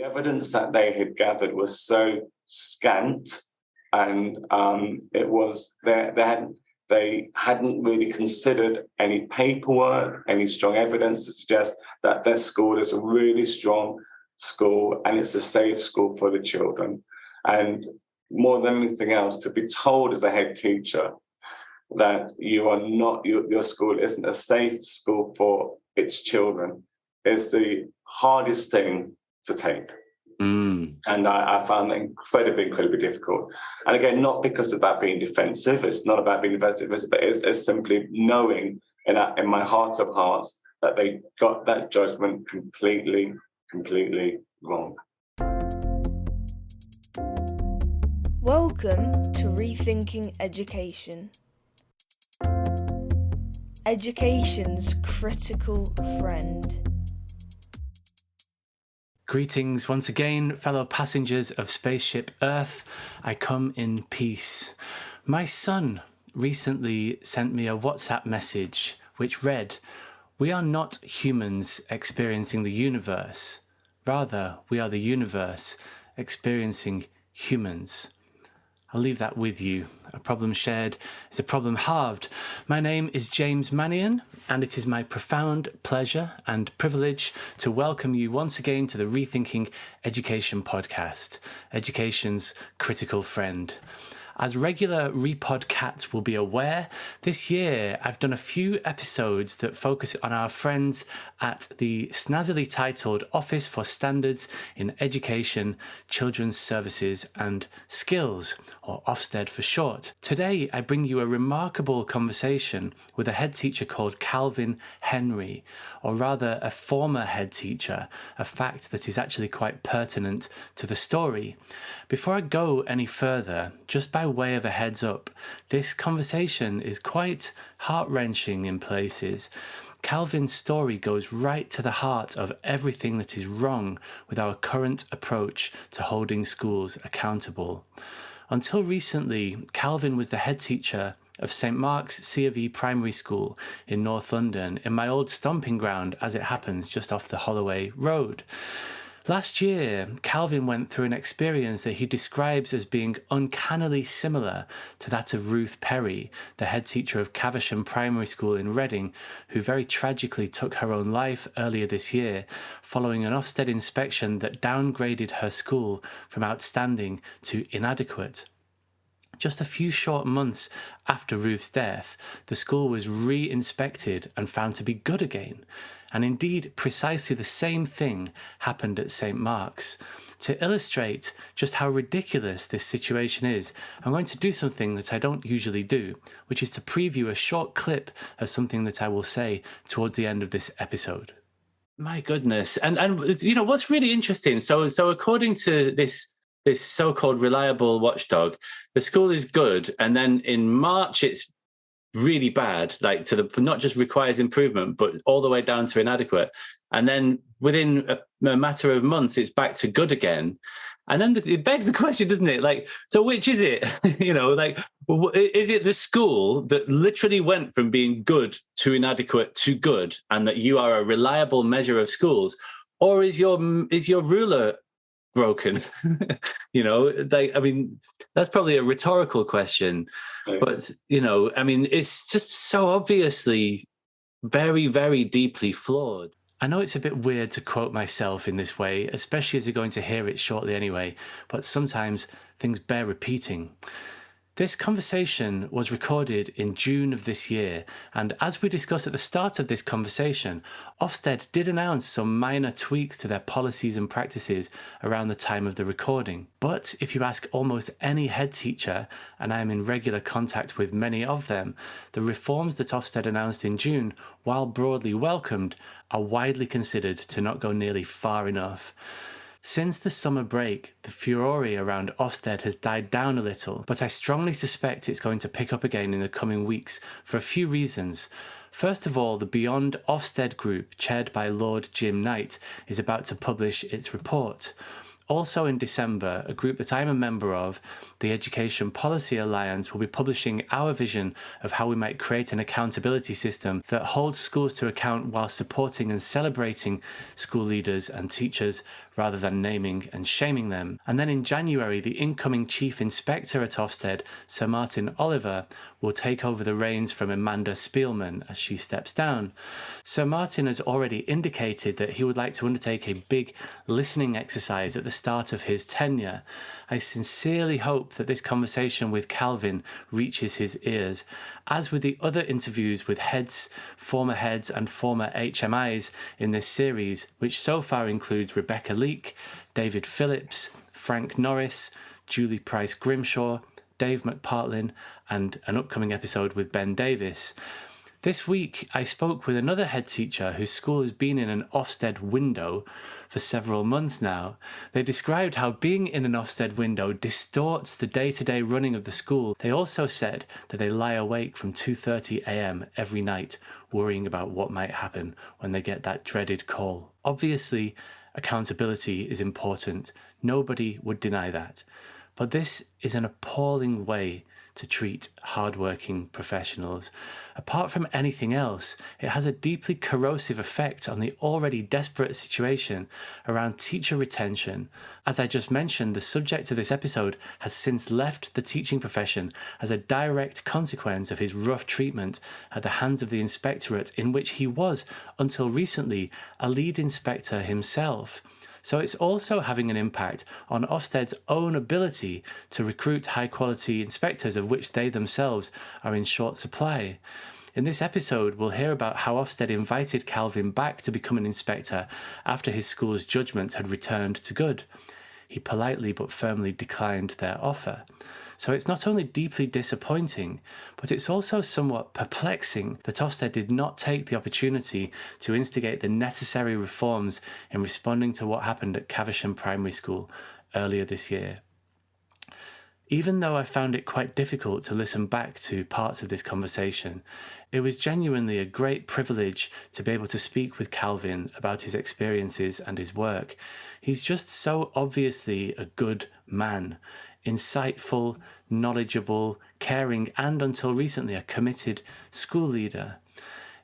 evidence that they had gathered was so scant, and they hadn't really considered any paperwork, any strong evidence to suggest that their school is a really strong school and it's a safe school for the children. And more than anything else, to be told as a head teacher that your school isn't a safe school for its children is the hardest thing to take. And I found that incredibly difficult. And again, not because of that being defensive. It's not about being defensive, but it's simply knowing in my heart of hearts that they got that judgment completely wrong. Welcome to Rethinking Education. Education's critical friend. Greetings once again, fellow passengers of Spaceship Earth. I come in peace. My son recently sent me a WhatsApp message which read, "We are not humans experiencing the universe. Rather, we are the universe experiencing humans." I'll leave that with you. A problem shared is a problem halved. My name is James Mannion, and it is my profound pleasure and privilege to welcome you once again to the Rethinking Education podcast, education's critical friend. As regular Repod cats will be aware, this year I've done a few episodes that focus on our friends at the snazzily titled Office for Standards in Education, Children's Services and Skills, or Ofsted for short. Today I bring you a remarkable conversation with a head teacher called Calvin Henry, or rather a former head teacher, a fact that is actually quite pertinent to the story. Before I go any further, just by way of a heads up, this conversation is quite heart-wrenching in places. Calvin's story goes right to the heart of everything that is wrong with our current approach to holding schools accountable. Until recently, Calvin was the head teacher of St Mark's C Primary School in North London, in my old stomping ground, as it happens, just off the Holloway Road. Last year, Calvin went through an experience that he describes as being uncannily similar to that of Ruth Perry, the head teacher of Caversham Primary School in Reading, who very tragically took her own life earlier this year following an Ofsted inspection that downgraded her school from outstanding to inadequate. Just a few short months after Ruth's death, the school was re-inspected and found to be good again. And indeed, precisely the same thing happened at St Mark's. To illustrate just how ridiculous this situation is, I'm going to do something that I don't usually do, which is to preview a short clip of something that I will say towards the end of this episode. My goodness. And you know, what's really interesting, so according to this so-called Reliable Watchdog, the school is good, and then in March it's really bad, like to the not just requires improvement, but all the way down to inadequate. And then within a matter of months, it's back to good again. And then it begs the question, doesn't it? Like, so which is it? You know, like, is it the school that literally went from being good to inadequate to good, and that you are a reliable measure of schools, or is your ruler broken? You know, like, I mean, that's probably a rhetorical question. But, you know, I mean, it's just so obviously very, very deeply flawed. I know it's a bit weird to quote myself in this way, especially as you're going to hear it shortly anyway, but sometimes things bear repeating. This conversation was recorded in June of this year, and as we discussed at the start of this conversation, Ofsted did announce some minor tweaks to their policies and practices around the time of the recording. But if you ask almost any head teacher, and I am in regular contact with many of them, the reforms that Ofsted announced in June, while broadly welcomed, are widely considered to not go nearly far enough. Since the summer break, the furore around Ofsted has died down a little, but I strongly suspect it's going to pick up again in the coming weeks for a few reasons. First of all, the Beyond Ofsted group, chaired by Lord Jim Knight, is about to publish its report. Also in December, a group that I'm a member of, the Education Policy Alliance, will be publishing our vision of how we might create an accountability system that holds schools to account while supporting and celebrating school leaders and teachers rather than naming and shaming them. And then in January, the incoming Chief Inspector at Ofsted, Sir Martin Oliver, will take over the reins from Amanda Spielman as she steps down. Sir Martin has already indicated that he would like to undertake a big listening exercise at the start of his tenure. I sincerely hope that this conversation with Calvin reaches his ears, as with the other interviews with heads, former heads and former HMIs in this series, which so far includes Rebecca Leake, David Phillips, Frank Norris, Julie Price Grimshaw, Dave McPartlin, and an upcoming episode with Ben Davis. This week, I spoke with another head teacher whose school has been in an Ofsted window for several months now. They described how being in an Ofsted window distorts the day-to-day running of the school. They also said that they lie awake from 2:30 a.m. every night, worrying about what might happen when they get that dreaded call. Obviously, accountability is important. Nobody would deny that. But this is an appalling way to treat hardworking professionals. Apart from anything else, it has a deeply corrosive effect on the already desperate situation around teacher retention. As I just mentioned, the subject of this episode has since left the teaching profession as a direct consequence of his rough treatment at the hands of the inspectorate, in which he was, until recently, a lead inspector himself. So it's also having an impact on Ofsted's own ability to recruit high-quality inspectors, of which they themselves are in short supply. In this episode, we'll hear about how Ofsted invited Calvin back to become an inspector after his school's judgment had returned to good. He politely but firmly declined their offer. So it's not only deeply disappointing, but it's also somewhat perplexing that Ofsted did not take the opportunity to instigate the necessary reforms in responding to what happened at Caversham Primary School earlier this year. Even though I found it quite difficult to listen back to parts of this conversation, it was genuinely a great privilege to be able to speak with Calvin about his experiences and his work. He's just so obviously a good man. Insightful, knowledgeable, caring, and until recently a committed school leader.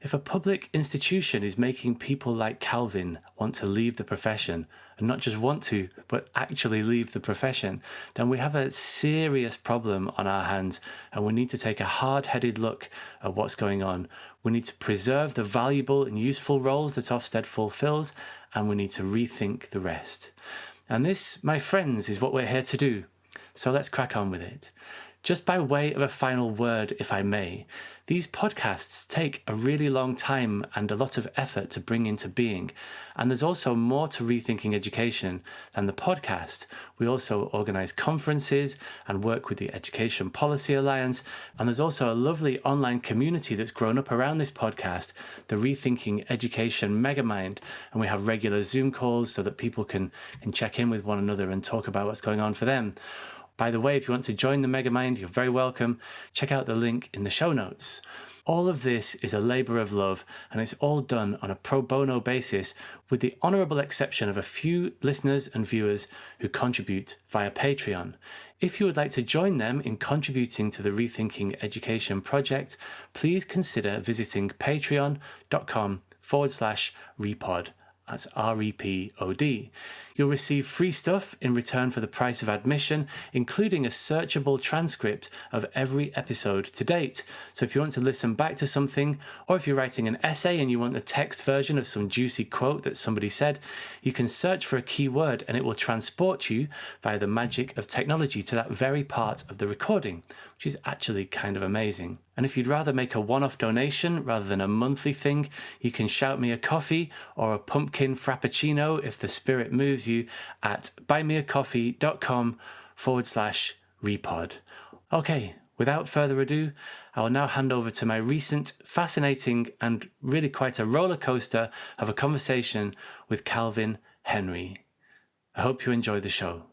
If a public institution is making people like Calvin want to leave the profession, and not just want to, but actually leave the profession, then we have a serious problem on our hands, and we need to take a hard-headed look at what's going on. We need to preserve the valuable and useful roles that Ofsted fulfills, and we need to rethink the rest. And this, my friends, is what we're here to do. So let's crack on with it. Just by way of a final word, if I may, these podcasts take a really long time and a lot of effort to bring into being. And there's also more to Rethinking Education than the podcast. We also organise conferences and work with the Education Policy Alliance. And there's also a lovely online community that's grown up around this podcast, the Rethinking Education Megamind. And we have regular Zoom calls so that people can check in with one another and talk about what's going on for them. By the way, if you want to join the Megamind, you're very welcome. Check out the link in the show notes. All of this is a labour of love, and it's all done on a pro bono basis, with the honourable exception of a few listeners and viewers who contribute via Patreon. If you would like to join them in contributing to the Rethinking Education project, please consider visiting patreon.com/repod. That's REPOD. You'll receive free stuff in return for the price of admission, including a searchable transcript of every episode to date. So if you want to listen back to something, or if you're writing an essay and you want a text version of some juicy quote that somebody said, you can search for a keyword and it will transport you via the magic of technology to that very part of the recording, which is actually kind of amazing. And if you'd rather make a one-off donation rather than a monthly thing, you can shout me a coffee or a pumpkin frappuccino if the spirit moves you at buymeacoffee.com/repod. Okay, without further ado, I will now hand over to my recent, fascinating and really quite a roller coaster of a conversation with Calvin Henry. I hope you enjoy the show.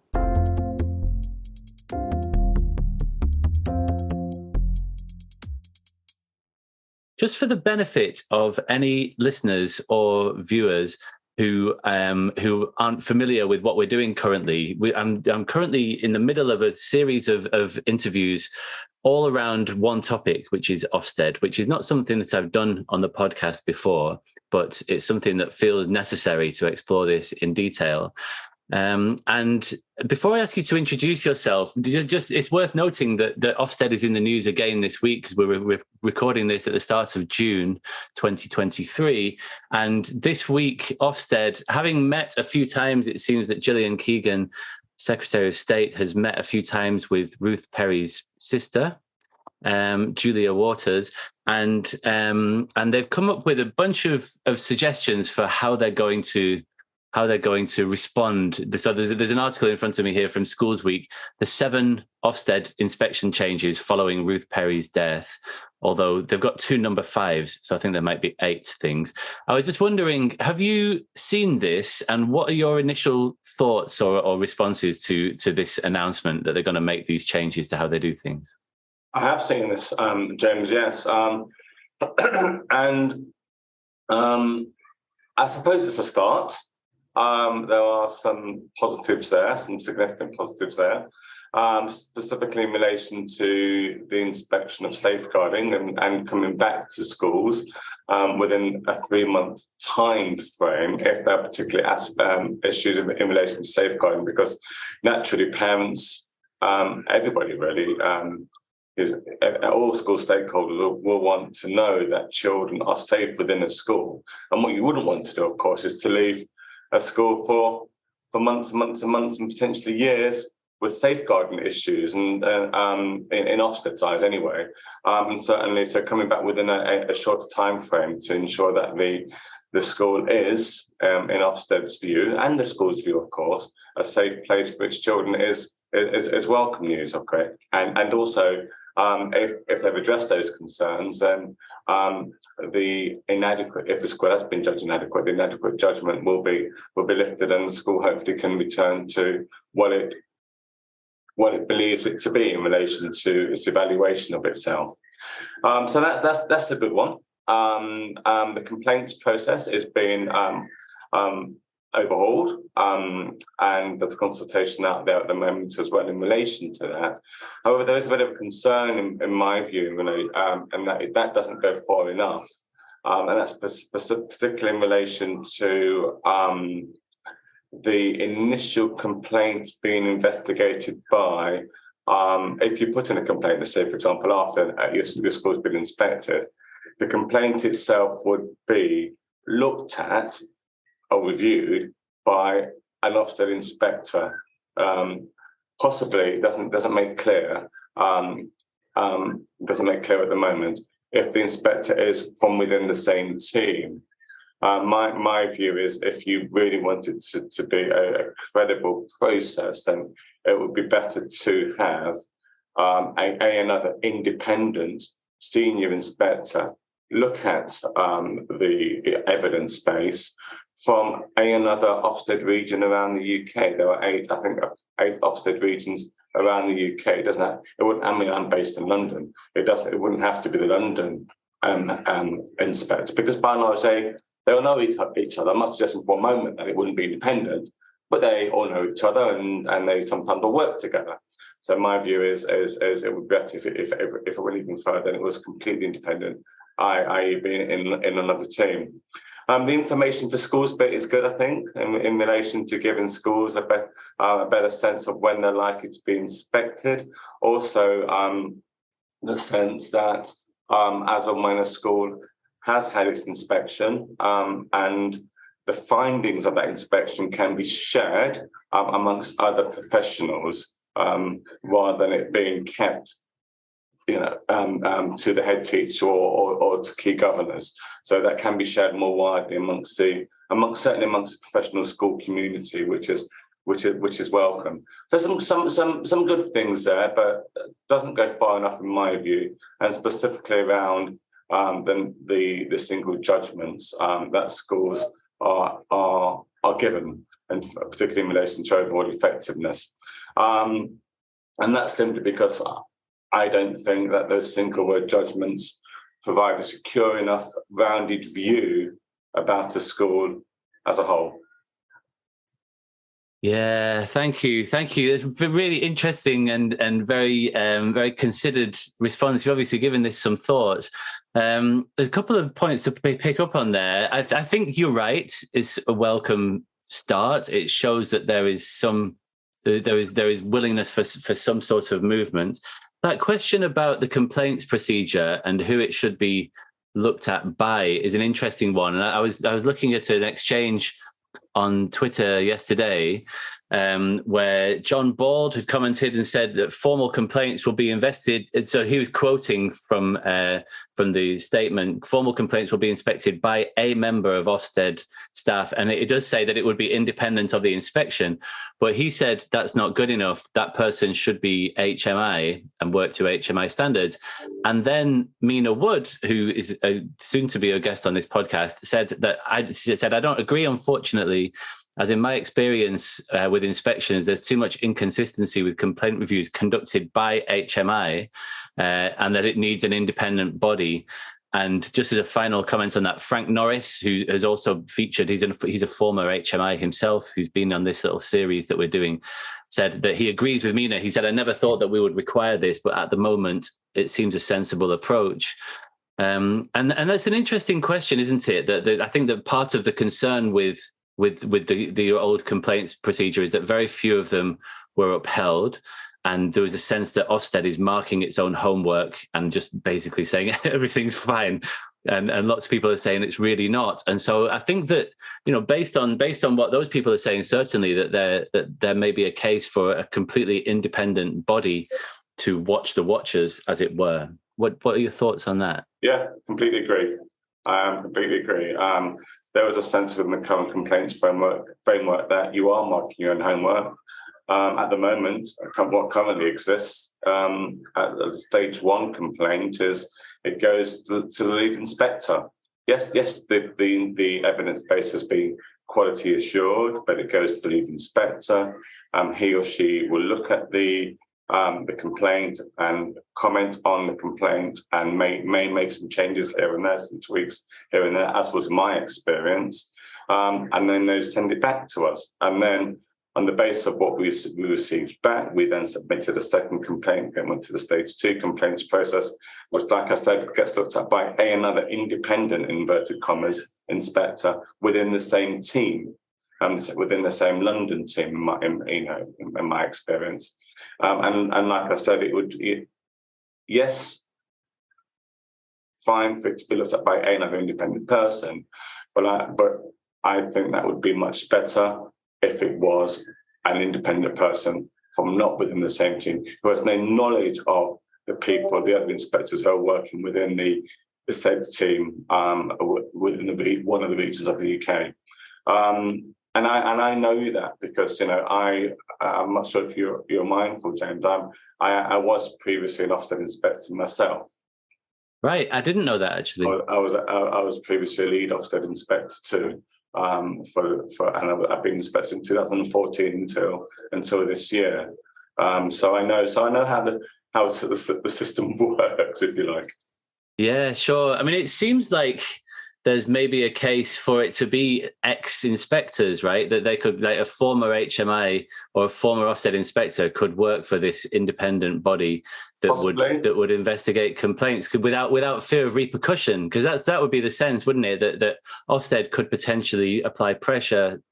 Just for the benefit of any listeners or viewers who aren't familiar with what we're doing currently, I'm currently in the middle of a series of interviews all around one topic, which is Ofsted, which is not something that I've done on the podcast before, but it's something that feels necessary to explore this in detail. And before I ask you to introduce yourself, it's worth noting that Ofsted is in the news again this week, because we're recording this at the start of June 2023. And this week, Ofsted, having met a few times, it seems that Gillian Keegan, Secretary of State, has met a few times with Ruth Perry's sister, Julia Waters, and they've come up with a bunch of suggestions for how they're going to respond. So there's an article in front of me here from Schools Week, the 7 Ofsted inspection changes following Ruth Perry's death, although they've got 2 number 5s, so I think there might be 8 things. I was just wondering, have you seen this, and what are your initial thoughts or responses to this announcement that they're going to make these changes to how they do things? I have seen this, James, yes. And I suppose it's a start. There are some positives there, some significant positives there, specifically in relation to the inspection of safeguarding and coming back to schools within a 3-month time frame if there are particular issues in relation to safeguarding, because naturally parents, everybody really, all school stakeholders will want to know that children are safe within a school. And what you wouldn't want to do, of course, is to leave a school for months and months and months and potentially years with safeguarding issues, and in Ofsted's eyes anyway. And certainly, so coming back within a shorter time frame to ensure that the school is, in Ofsted's view, and the school's view, of course, a safe place for its children is welcome news, okay? And also, if they've addressed those concerns, then if the school has been judged inadequate, the inadequate judgment will be lifted, and the school hopefully can return to what it believes it to be in relation to its evaluation of itself. So that's a good one. The complaints process is being overhauled, and there's consultation out there at the moment as well in relation to that. However, there is a bit of a concern in my view, and that doesn't go far enough, and that's particularly in relation to the initial complaints being investigated by, if you put in a complaint, let's say, for example, after your school's been inspected, the complaint itself would be looked at or reviewed by an Ofsted inspector. Possibly doesn't make clear. Doesn't make clear at the moment if the inspector is from within the same team. My view is, if you really want it to be a credible process, then it would be better to have another independent senior inspector look at the evidence base from another Ofsted region around the UK. There are 8 Ofsted regions around the UK. It wouldn't. I mean, I'm based in London. It wouldn't have to be the London inspector, because by and large they all know each other. I'm not suggesting for a moment that it wouldn't be independent, but they all know each other, and they sometimes will work together. So my view is it would be better if it went even further and it was completely independent, i.e. being in another team. The information for schools bit is good, I think, in relation to giving schools a better sense of when they're likely to be inspected. Also, the sense that as and when a school has had its inspection, and the findings of that inspection can be shared amongst other professionals, rather than it being kept to the head teacher or to key governors. So that can be shared more widely certainly amongst the professional school community, which is welcome. There's some good things there, but it doesn't go far enough in my view, and specifically around the single judgments that schools are given, and particularly in relation to overall effectiveness. And that's simply because I don't think that those single word judgments provide a secure enough, rounded view about a school as a whole. Yeah, thank you. It's been really interesting and very considered response. You've obviously given this some thought. A couple of points to pick up on there. I think you're right. It's a welcome start. It shows that there is willingness for some sort of movement. That question about the complaints procedure and who it should be looked at by is an interesting one. And I was looking at an exchange on Twitter yesterday, where John Bald had commented and said that formal complaints will be invested. So he was quoting from the statement, formal complaints will be inspected by a member of Ofsted staff. And it does say that it would be independent of the inspection. But he said that's not good enough. That person should be HMI and work to HMI standards. And then Mina Wood, who is soon to be a guest on this podcast, said that I don't agree, unfortunately. As in my experience with inspections, there's too much inconsistency with complaint reviews conducted by HMI, and that it needs an independent body. And just as a final comment on that, Frank Norris, who has also featured, he's a former HMI himself, who's been on this little series that we're doing, said that he agrees with Mina. He said, I never thought that we would require this, but at the moment, it seems a sensible approach. And that's an interesting question, isn't it? That I think that part of the concern with the old complaints procedure is that very few of them were upheld. And there was a sense that Ofsted is marking its own homework and just basically saying everything's fine. And lots of people are saying it's really not. And so I think that, based on what those people are saying, certainly that there may be a case for a completely independent body to watch the watchers, as it were. What are your thoughts on that? Yeah, completely agree. Completely agree. There was a sense within the current complaints framework that you are marking your own homework. At the moment, what currently exists at the stage 1 complaint is it goes to the lead inspector. Yes, the evidence base has been quality assured, but it goes to the lead inspector. He or she will look at the complaint and comment on the complaint and may make some changes here and there, some tweaks here and there, as was my experience. And then they send it back to us. And then on the basis of what we received back, we then submitted a second complaint and went to the stage 2 complaints process, which, like I said, gets looked at by another independent, inverted commas, inspector within the same team. Within the same London team, in my experience, and like I said, fine for it to be looked at by another independent person, but I think that would be much better if it was an independent person from not within the same team who has no knowledge of the people, the other inspectors who are working within the said team within one of the regions of the UK. And I know that because I'm not sure if you're mindful, James. I was previously an Ofsted inspector myself. Right, I didn't know that actually. I was previously a lead Ofsted inspector too. And I've been inspected in 2014 until this year. So I know how the system works, if you like. Yeah, sure. I mean, it seems like there's maybe a case for it to be ex-inspectors, right? That they could, like a former HMI or a former Ofsted inspector could work for this independent body that would investigate complaints without fear of repercussion, because that would be the sense, wouldn't it? That Ofsted could potentially apply pressure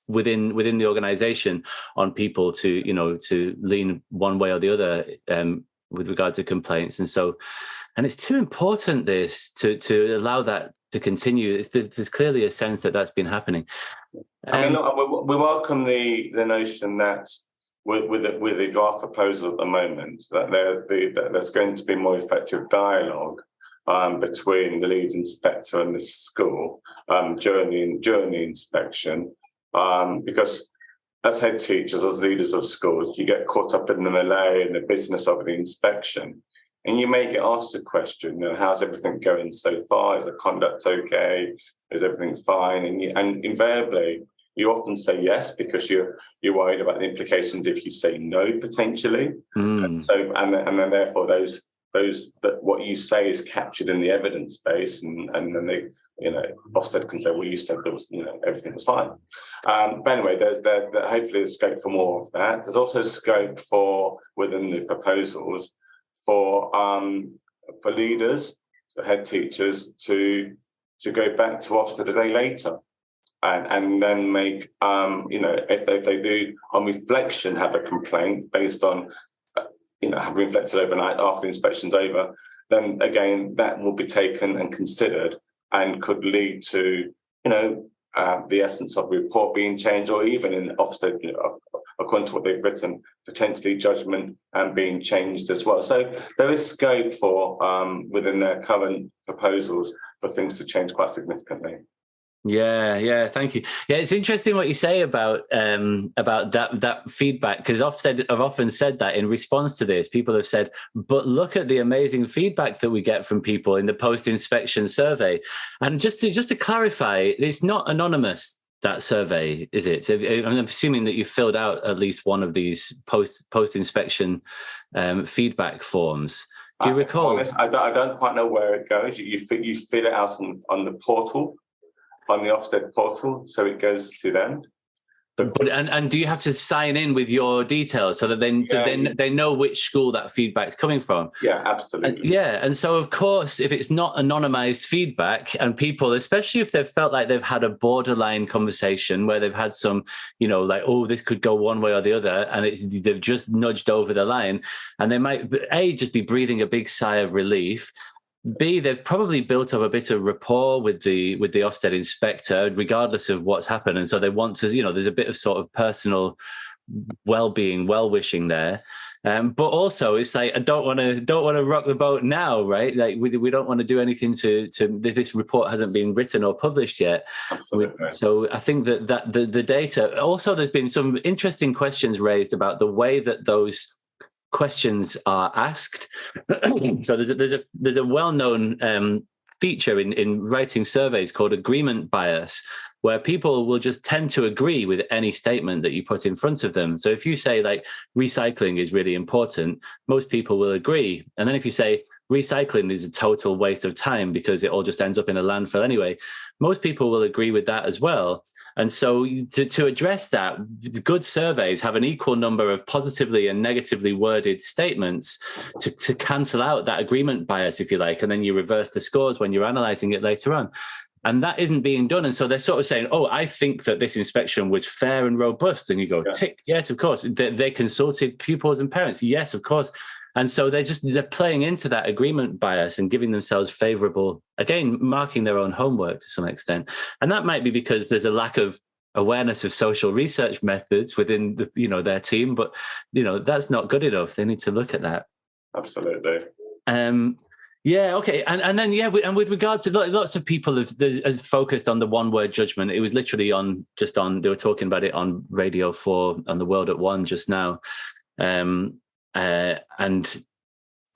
within the organisation on people to lean one way or the other with regard to complaints, and it's too important to allow that to continue. There's clearly a sense that that's been happening. I mean, look, we welcome the notion that with the draft proposal at the moment, that there's going to be more effective dialogue between the lead inspector and the school during the inspection, because as head teachers, as leaders of schools, you get caught up in the melee and the business of the inspection. And you may get asked a question, how's everything going so far? Is the conduct okay? Is everything fine? And invariably, you often say yes because you're worried about the implications if you say no potentially. And then therefore those that what you say is captured in the evidence base, and then Ofsted can say, well, you said there was, everything was fine. But anyway, there's hopefully there's scope for more of that. There's also scope for, within the proposals, for leaders, so head teachers, to go back to Ofsted a day later, and then make, if they do on reflection have a complaint based on, have reflected overnight after the inspection's over, then again that will be taken and considered, and could lead to, the essence of the report being changed, or even in Ofsted, according to what they've written, potentially judgment and being changed as well. So there is scope for, within their current proposals, for things to change quite significantly. Yeah, thank you. Yeah, it's interesting what you say about that feedback, because Ofsted have often said that in response to this. People have said, but look at the amazing feedback that we get from people in the post-inspection survey. And just to clarify, it's not anonymous, that survey, is it? I'm assuming that you filled out at least one of these post-inspection feedback forms. Do you recall? I don't quite know where it goes. You fill it out on the portal, on the Ofsted portal, so it goes to them. But do you have to sign in with your details so that they know which school that feedback's coming from? Yeah, absolutely. And so of course, if it's not anonymized feedback, and people, especially if they've felt like they've had a borderline conversation where they've had some, like, oh, this could go one way or the other, and they've just nudged over the line, and they might just be breathing a big sigh of relief. B, they've probably built up a bit of rapport with the Ofsted inspector, regardless of what's happened. And so they want to, there's a bit of sort of personal well-being, well-wishing there. But also it's like, I don't want to rock the boat now, right? Like we don't want to do anything to this report hasn't been written or published yet. Absolutely. So I think that the data, also there's been some interesting questions raised about the way that those questions are asked. So there's a well-known feature in writing surveys called agreement bias, where people will just tend to agree with any statement that you put in front of them. So if you say, like, recycling is really important, most people will agree. And then if you say recycling is a total waste of time because it all just ends up in a landfill anyway, most people will agree with that as well. And so to address that, good surveys have an equal number of positively and negatively worded statements to cancel out that agreement bias, if you like, and then you reverse the scores when you're analysing it later on. And that isn't being done. And so they're sort of saying, oh, I think that this inspection was fair and robust. And you go, tick, yes, of course. They consulted pupils and parents. Yes, of course. And so they're playing into that agreement bias and giving themselves favourable, again, marking their own homework to some extent. And that might be because there's a lack of awareness of social research methods within their team, but that's not good enough. They need to look at that. Absolutely. Yeah, okay. And then, and with regard to lots of people have focused on the one-word judgment. It was literally they were talking about it on Radio 4 on The World at One just now. And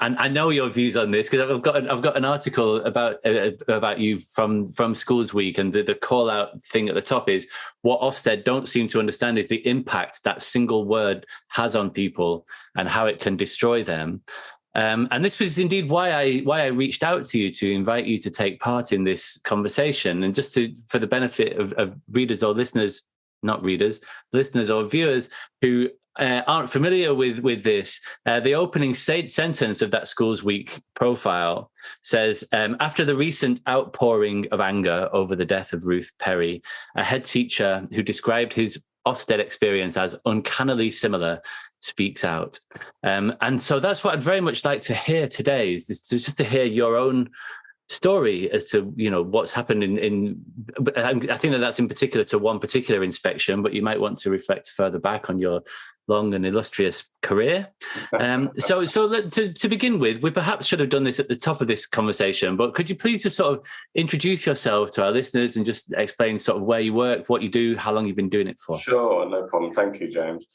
I know your views on this because I've got an article about you from Schools Week, and the call out thing at the top is what Ofsted don't seem to understand is the impact that single word has on people and how it can destroy them. And this was indeed why I reached out to you to invite you to take part in this conversation, and just for the benefit of readers or listeners, not readers, listeners or viewers who aren't familiar with this, the opening sentence of that Schools Week profile says, after the recent outpouring of anger over the death of Ruth Perry, a head teacher who described his Ofsted experience as uncannily similar speaks out. And so that's what I'd very much like to hear today, is just to hear your own story as to what's happened but I think that's in particular to one particular inspection, but you might want to reflect further back on your long and illustrious career. So to begin with, we perhaps should have done this at the top of this conversation, but could you please just sort of introduce yourself to our listeners and just explain sort of where you work, what you do, how long you've been doing it for? Sure, no problem. Thank you, James.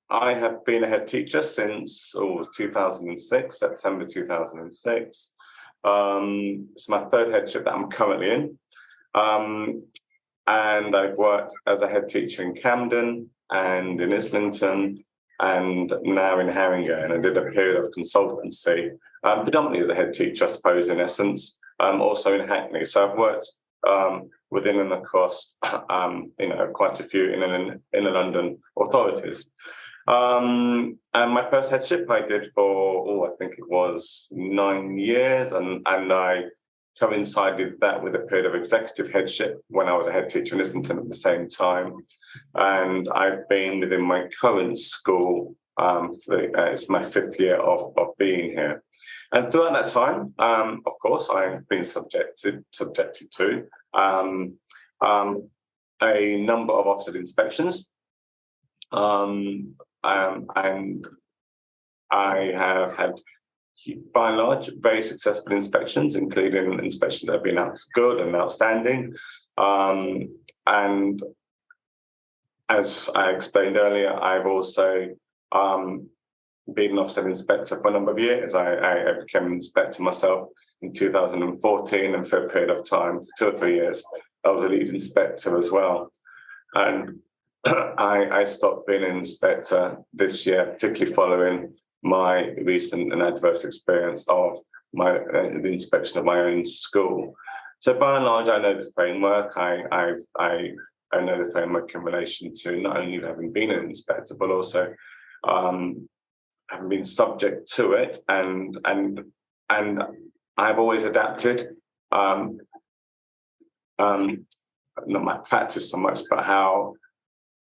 I have been a head teacher since 2006, September 2006. It's my third headship that I'm currently in. And I've worked as a head teacher in Camden and in Islington and now in Haringey. And I did a period of consultancy, predominantly as a head teacher, I suppose, in essence, also in Hackney. So I've worked within and across, quite a few inner London authorities. And my first headship I did for, I think it was 9 years, and I coincided that with a period of executive headship when I was a head teacher in Islington at the same time. And I've been within my current school, it's my 5th year of being here. And throughout that time, of course, I've been subjected to a number of Ofsted inspections. And I have had, by and large, very successful inspections, including inspections that have been good and outstanding. And as I explained earlier, I've also been an Ofsted inspector for a number of years. I became an inspector myself in 2014, and for a period of time, 2 or 3 years, I was a lead inspector as well. And I stopped being an inspector this year, particularly following my recent and adverse experience of the inspection of my own school. So by and large, I know the framework. I know the framework in relation to not only having been an inspector, but also having been subject to it, and I've always adapted. Not my practice so much, but how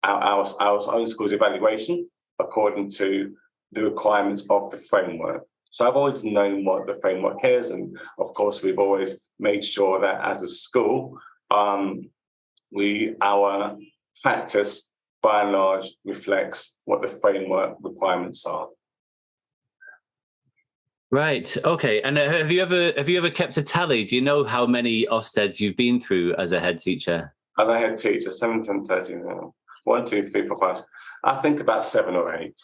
our own school's evaluation according to the requirements of the framework. So I've always known what the framework is, and of course we've always made sure that as a school, our practice by and large reflects what the framework requirements are. Right. Okay. And have you ever kept a tally? Do you know how many Ofsteds you've been through as a head teacher? As a head teacher, 7, 10, 13, 1, 2, 3, 4, 5. I think about 7 or 8.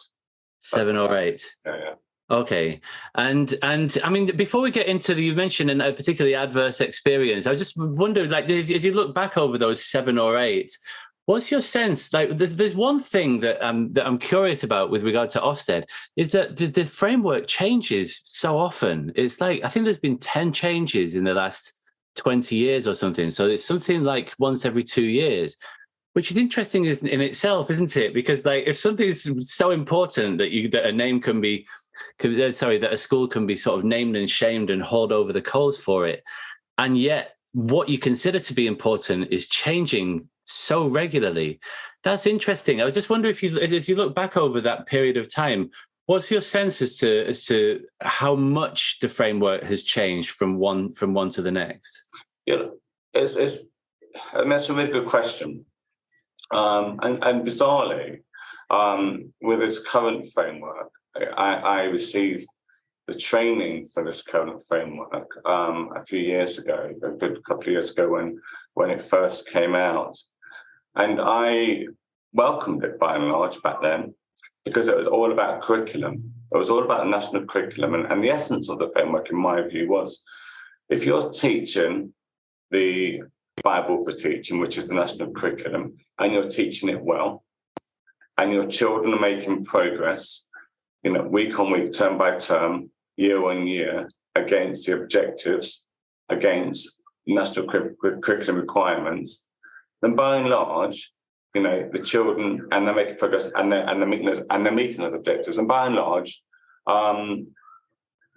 7 or 8. Yeah. Okay. And I mean, before we get into you mentioned a particularly adverse experience, I just wonder, like, as you look back over those 7 or 8, what's your sense? Like, there's one thing that I'm curious about with regard to Ofsted is that the framework changes so often. It's like, I think there's been 10 changes in the last 20 years or something. So it's something like once every 2 years, which is interesting in itself, isn't it? Because like, if something is so important that a name that a school can be sort of named and shamed and hauled over the coals for it, and yet what you consider to be important is changing so regularly. That's interesting. I was just wondering as you look back over that period of time, what's your sense as to how much the framework has changed from one to the next? Yeah, that's a really good question. And bizarrely, with this current framework, I received the training for this current framework a few years ago, a good couple of years ago when it first came out. And I welcomed it by and large back then, because it was all about curriculum. It was all about the national curriculum. And the essence of the framework, in my view, was if you're teaching the Bible for teaching, which is the national curriculum, and you're teaching it well, and your children are making progress, week on week, term by term, year on year, against the objectives, against national curriculum requirements, then by and large, the children, and they're making progress, and they're meeting those objectives, and by and large,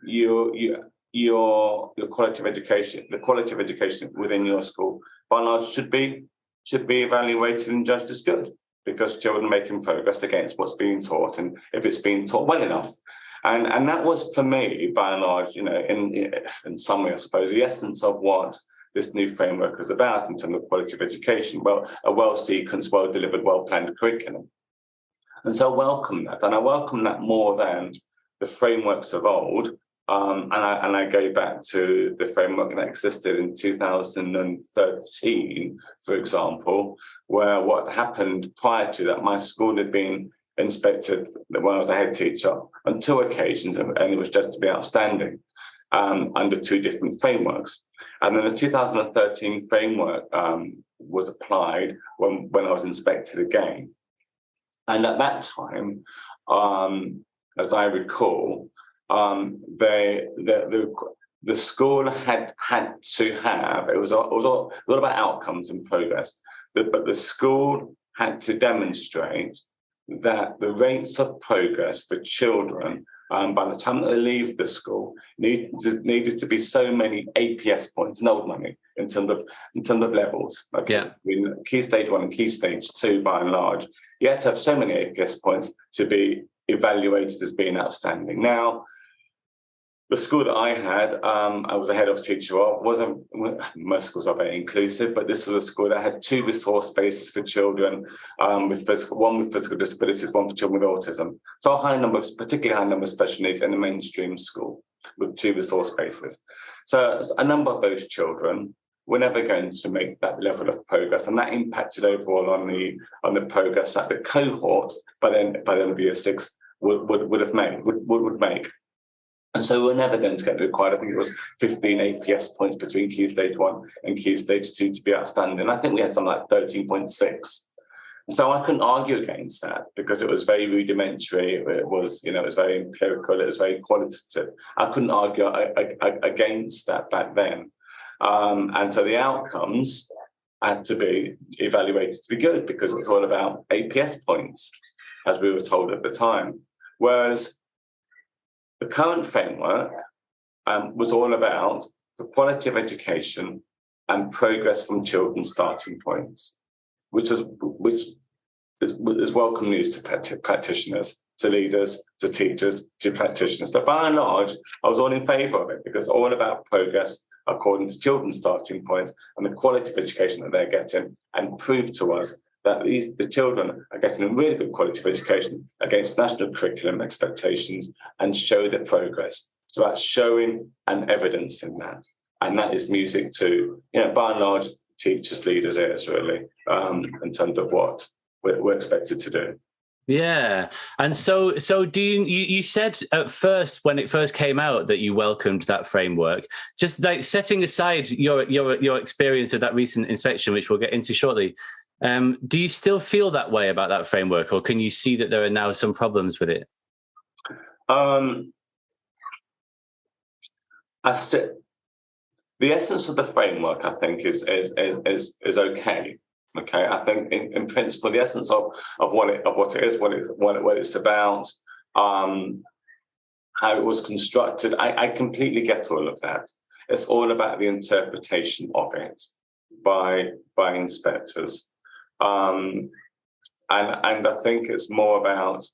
your quality of education, the quality of education within your school, by and large, should be evaluated and judged as good, because children are making progress against what's being taught, and if it's being taught well enough. And that was, for me, by and large, in some way, I suppose, the essence of what this new framework is about in terms of quality of education. Well, a well-sequenced, well-delivered, well-planned curriculum. And so I welcome that. And I welcome that more than the frameworks of old. And I go back to the framework that existed in 2013, for example, where what happened prior to that, my school had been inspected when I was a head teacher on 2 occasions, and it was judged to be outstanding under 2 different frameworks. And then the 2013 framework was applied when I was inspected again. And at that time, as I recall, the the school had to have, it was all about outcomes and progress, but the school had to demonstrate that the rates of progress for children by the time that they leave the school needed to be so many APS points, and old money in terms of levels. Okay, Yeah. In Key Stage 1 and Key Stage 2, by and large, you had to have so many APS points to be evaluated as being outstanding. Now, the school that I had, I was a head of teacher of, most schools are very inclusive, but this was a school that had 2 resource spaces for children one with physical disabilities, one for children with autism. So particularly high number of special needs in a mainstream school with 2 resource spaces. So a number of those children were never going to make that level of progress, and that impacted overall on the progress that the cohort by the end of year 6 would make. And so we're never going to get the required, I think it was 15 APS points between Key Stage 1 and Key Stage 2 to be outstanding. I think we had something like 13.6. So I couldn't argue against that because it was very rudimentary. It was very empirical. It was very qualitative. I couldn't argue against that back then. And so the outcomes had to be evaluated to be good because it was all about APS points, as we were told at the time. Whereas the current framework was all about the quality of education and progress from children's starting points, which is welcome news to practitioners, to leaders, to teachers, to practitioners. So by and large, I was all in favour of it because it's all about progress according to children's starting points and the quality of education that they're getting, and prove to us that the children are getting a really good quality of education against national curriculum expectations and show their progress. It's about showing and evidencing that. And that is music to, by and large, teachers, leaders' ears, really, in terms of what we're expected to do. Yeah. And so do you said at first, when it first came out, that you welcomed that framework. Just like setting aside your experience of that recent inspection, which we'll get into shortly, do you still feel that way about that framework, or can you see that there are now some problems with it? The essence of the framework, I think, is okay. Okay, I think in principle, the essence of what it is, what it's about, how it was constructed, I completely get all of that. It's all about the interpretation of it by inspectors, and I think it's more about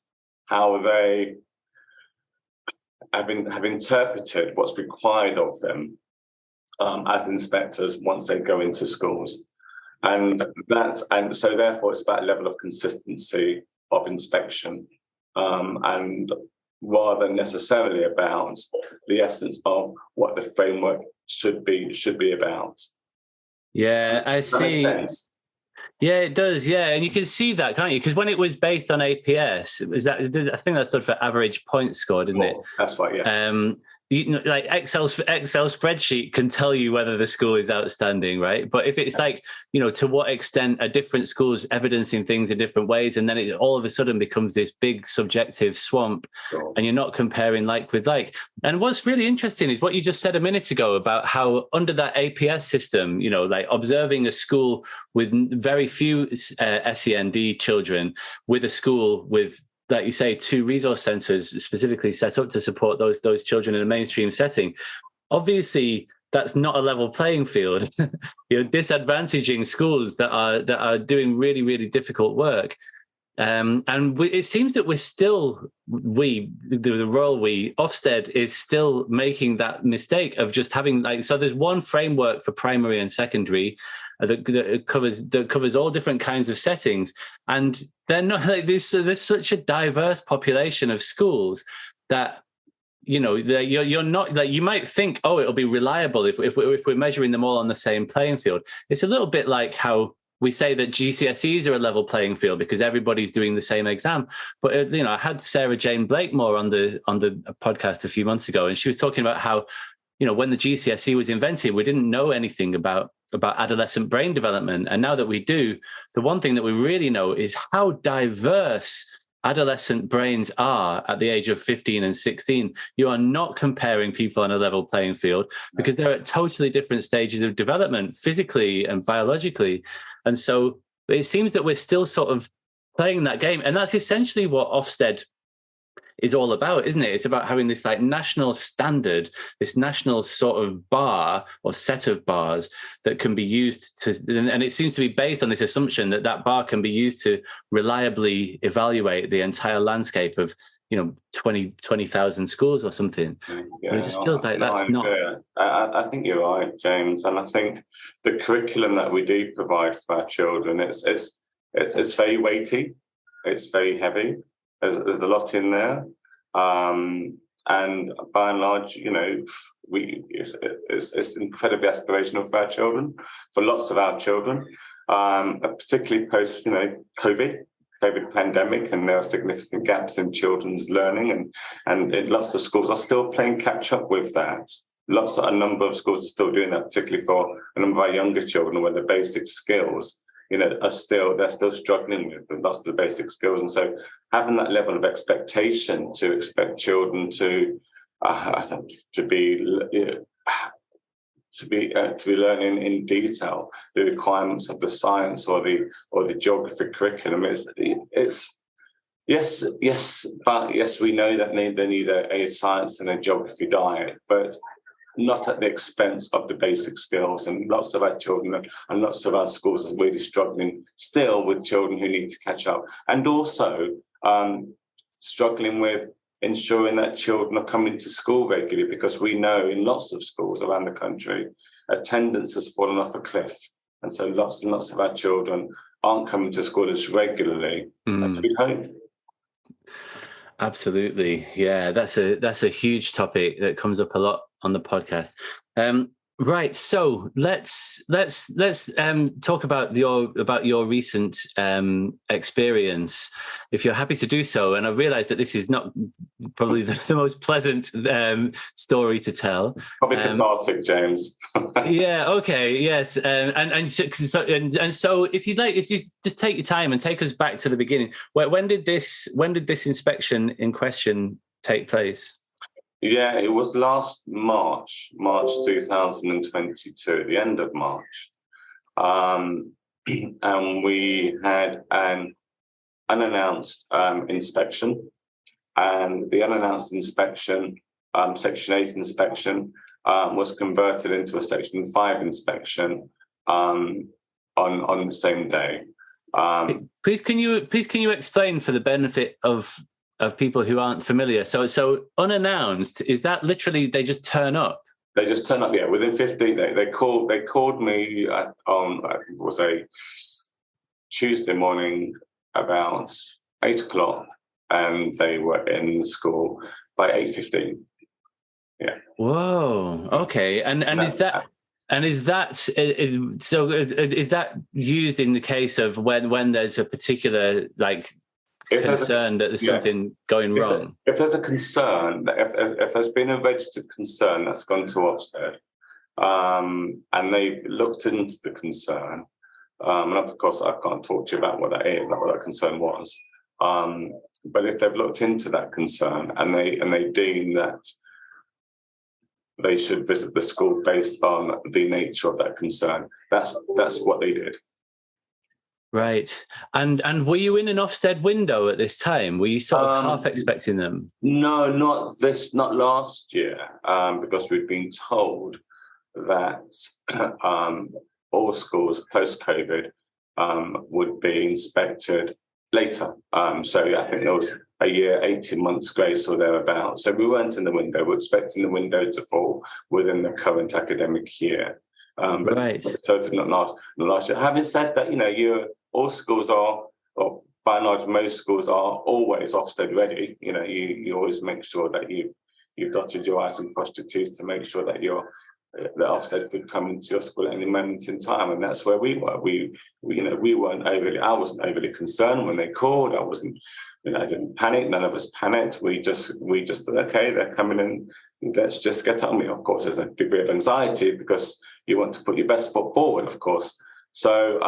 how they have interpreted what's required of them as inspectors once they go into schools. And so therefore it's about a level of consistency of inspection, and rather than necessarily about the essence of what the framework should be about. Yeah, I see. Does that make sense? Yeah, it does. Yeah, and you can see that, can't you? Because when it was based on APS, I think that stood for average point score, didn't it? That's right. Yeah. Like Excel spreadsheet can tell you whether the school is outstanding, right? But if it's like, to what extent are different schools evidencing things in different ways, and then it all of a sudden becomes this big subjective swamp, Sure. And you're not comparing like with like. And what's really interesting is what you just said a minute ago about how under that APS system, like observing a school with very few SEND children with a school with, like you say, 2 resource centres specifically set up to support those children in a mainstream setting. Obviously, that's not a level playing field. Disadvantaging schools that are doing really, really difficult work. It seems that Ofsted is still making that mistake of just having so there's one framework for primary and secondary that covers all different kinds of settings, and they're not like this. There's such a diverse population of schools that you're not like, you might think, oh, it'll be reliable if we're measuring them all on the same playing field. It's a little bit like how we say that GCSEs are a level playing field because everybody's doing the same exam. But I had Sarah Jane Blakemore on the podcast a few months ago, and she was talking about how when the GCSE was invented, we didn't know anything about adolescent brain development. And now that we do, the one thing that we really know is how diverse adolescent brains are at the age of 15 and 16. You are not comparing people on a level playing field, because they're at totally different stages of development, physically and biologically. And so it seems that we're still sort of playing that game. And that's essentially what Ofsted is all about, isn't it? It's about having this like national standard, this national sort of bar or set of bars that can be used to, and it seems to be based on this assumption that that bar can be used to reliably evaluate the entire landscape of, 20,000 schools or something. Yeah, it just feels like that's not. I think you're right, James, and I think the curriculum that we do provide for our children, it's very weighty, it's very heavy. There's a lot in there, and by and large, it's incredibly aspirational for our children, for lots of our children, particularly post COVID pandemic, and there are significant gaps in children's learning, and lots of schools are still playing catch up with that. A number of schools are still doing that, particularly for a number of our younger children, where the basic skills they're still struggling with lots of the basic skills. And so having that level of expectation to expect children to be learning in detail the requirements of the science or the geography curriculum it's yes, we know that they need a science and a geography diet, but not at the expense of the basic skills. And lots of our children and lots of our schools are really struggling still with children who need to catch up, and also struggling with ensuring that children are coming to school regularly, because we know in lots of schools around the country, attendance has fallen off a cliff. And so lots and lots of our children aren't coming to school as regularly as we'd hope. Absolutely. Yeah, that's a huge topic that comes up a lot on the podcast. Right. So let's talk about your recent experience, if you're happy to do so. And I realize that this is not probably the most pleasant story to tell. Probably cathartic, James. Yeah. Okay. Yes. And so if you just take your time and take us back to the beginning. When did this inspection in question take place? Yeah, it was last March 2022, the end of March. And we had an unannounced inspection. And the unannounced inspection, Section 8 inspection, was converted into a Section 5 inspection on the same day. Please, can you explain, for the benefit of people who aren't familiar? So unannounced, is that literally they just turn up? They just turn up, yeah. Within 15, they called me on, I think it was a Tuesday morning about 8:00, and they were in school by 8:15. Yeah. Whoa. Okay. And is that used in the case of when there's a particular concern that there's something going wrong? If there's a concern, if there's been a registered concern that's gone to Ofsted, and they've looked into the concern, and of course I can't talk to you about what that is, what that concern was, but if they've looked into that concern and they deem that they should visit the school based on the nature of that concern, that's what they did. Right. And were you in an Ofsted window at this time? Were you sort of half expecting them? No, not last year, because we'd been told that all schools post-COVID would be inspected later. So I think there was a year, 18 months grace or thereabouts. So we weren't in the window. We're expecting the window to fall within the current academic year. But right. Certainly not last year. Having said that, all schools are, or by and large, most schools are always Ofsted ready. You always make sure that you've dotted your I's and crossed your T's to make sure that that Ofsted could come into your school at any moment in time, and that's where we were. We weren't overly. I wasn't overly concerned when they called. I didn't panic. None of us panicked. We just thought, okay, they're coming in. Let's just get on. Of course, there's a degree of anxiety because you want to put your best foot forward, of course. So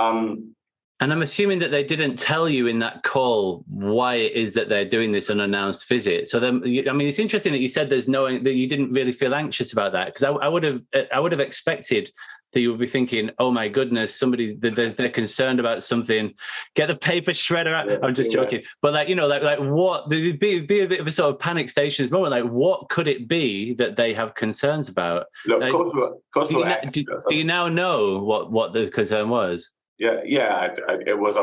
And I'm assuming that they didn't tell you in that call why it is that they're doing this unannounced visit. So then, I mean, it's interesting that you said that you didn't really feel anxious about that, because I would have expected that you would be thinking, oh my goodness, they're concerned about something. Get the paper shredder out. Yeah, I'm just joking, but like what? There'd be a bit of a sort of panic stations moment. Like, what could it be that they have concerns about? Look, like, do you now know what the concern was? Yeah, it was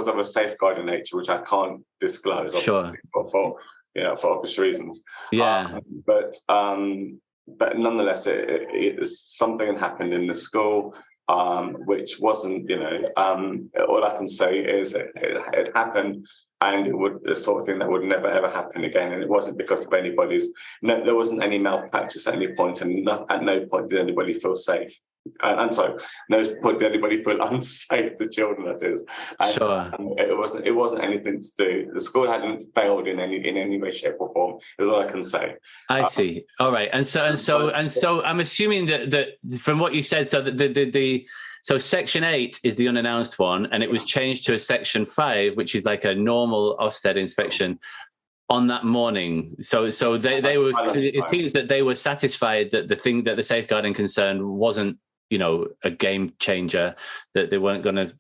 of a safeguarding nature, which I can't disclose. Sure. For obvious reasons. Yeah. But nonetheless, something had happened in the school, which wasn't, all I can say is it happened, and it would the sort of thing that would never ever happen again. And it wasn't because of there wasn't any malpractice at any point, and at no point did anybody feel safe. I'm sorry, no point did anybody feel unsafe, the children, that is. And, sure. It wasn't anything to do. The school hadn't failed in any way, shape, or form, is all I can say. I see. All right. And so I'm assuming that from what you said, so Section 8 is the unannounced one, and it was changed to a Section 5, which is like a normal Ofsted inspection on that morning. So they were. It seems that they were satisfied that the safeguarding concern wasn't, a game changer, that they weren't going to,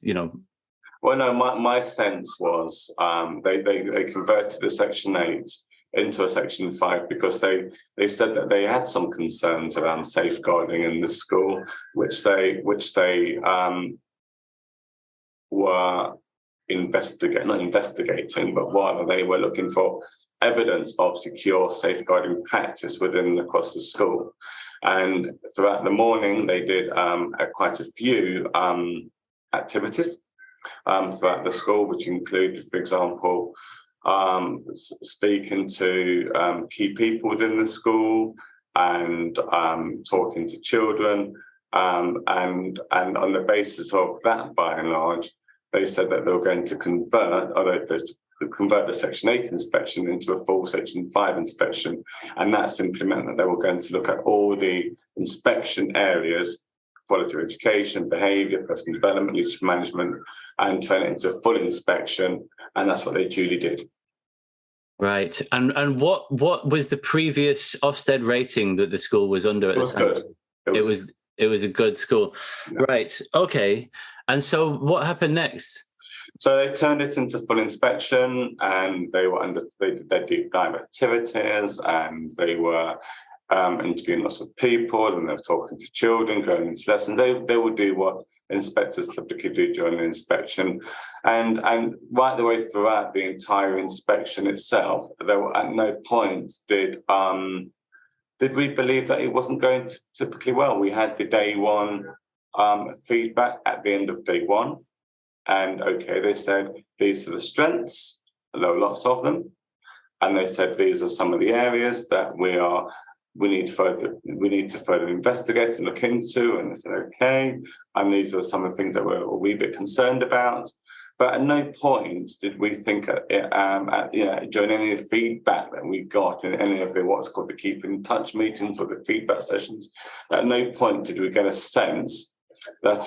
Well, no, my sense was they converted the Section 8 into a Section 5 because they said that they had some concerns around safeguarding in the school, which they were not investigating, but rather they were looking for evidence of secure safeguarding practice across the school. And throughout the morning, they did quite a few activities throughout the school, which included, for example, speaking to key people within the school and talking to children. And on the basis of that, by and large, they said that they were going to convert the Section 8 inspection into a full Section 5 inspection. And that simply meant that they were going to look at all the inspection areas, quality of education, behaviour, personal development, leadership management, and turn it into a full inspection. And that's what they duly did. Right. And what was the previous Ofsted rating that the school was under at the time? Good. It was a good school. Yeah. Right. Okay. And so what happened next? So they turned it into full inspection, and they did their deep dive activities, and they were interviewing lots of people, and they were talking to children, going into lessons. They would do what inspectors typically do during an inspection, and right the way throughout the entire inspection itself, there were at no point did we believe that it wasn't going typically well. We had the day one feedback at the end of day one. And they said, these are the strengths, there were lots of them. And they said, these are some of the areas that we need to further investigate and look into. And they said, okay. And these are some of the things that we're a wee bit concerned about. But at no point did we think during any of the feedback that we got in any of what's called the keep in touch meetings or the feedback sessions, at no point did we get a sense that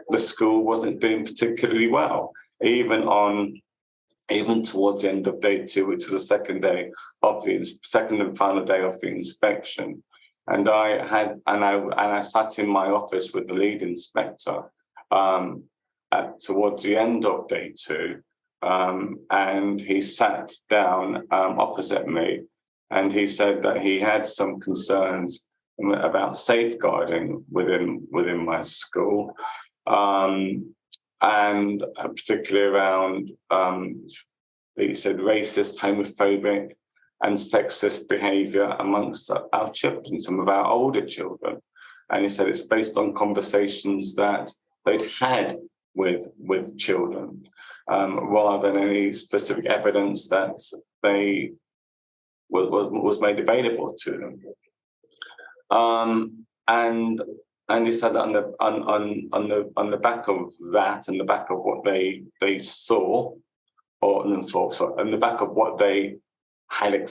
the school wasn't doing particularly well, even towards the end of day two, which was the second and final day of the inspection. And I sat in my office with the lead inspector towards the end of day two, and he sat down opposite me, and he said that he had some concerns about safeguarding within my school, and particularly around, he said, racist, homophobic, and sexist behaviour amongst our children, some of our older children. And he said it's based on conversations that they'd had with children, rather than any specific evidence that they was made available to them. And he said that on the back of that, and the back of what they saw, on the back of what they had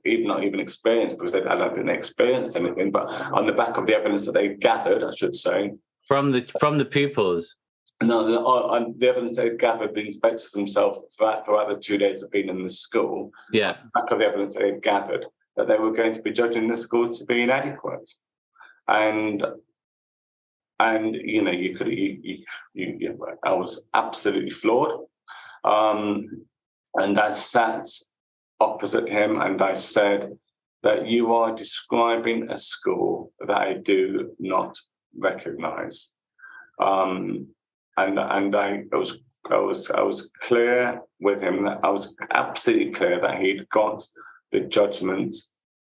not even experienced, because I don't think they experienced anything, but on the back of the evidence that they gathered, I should say, from the pupils. No, the evidence they gathered, the inspectors themselves throughout the 2 days of being in the school, Yeah. back of the evidence they had gathered, that they were going to be judging the school to be inadequate, and you know, I was absolutely floored, and I sat opposite him and I said that you are describing a school that I do not recognise. And I was clear with him that I was absolutely clear that he'd got the judgment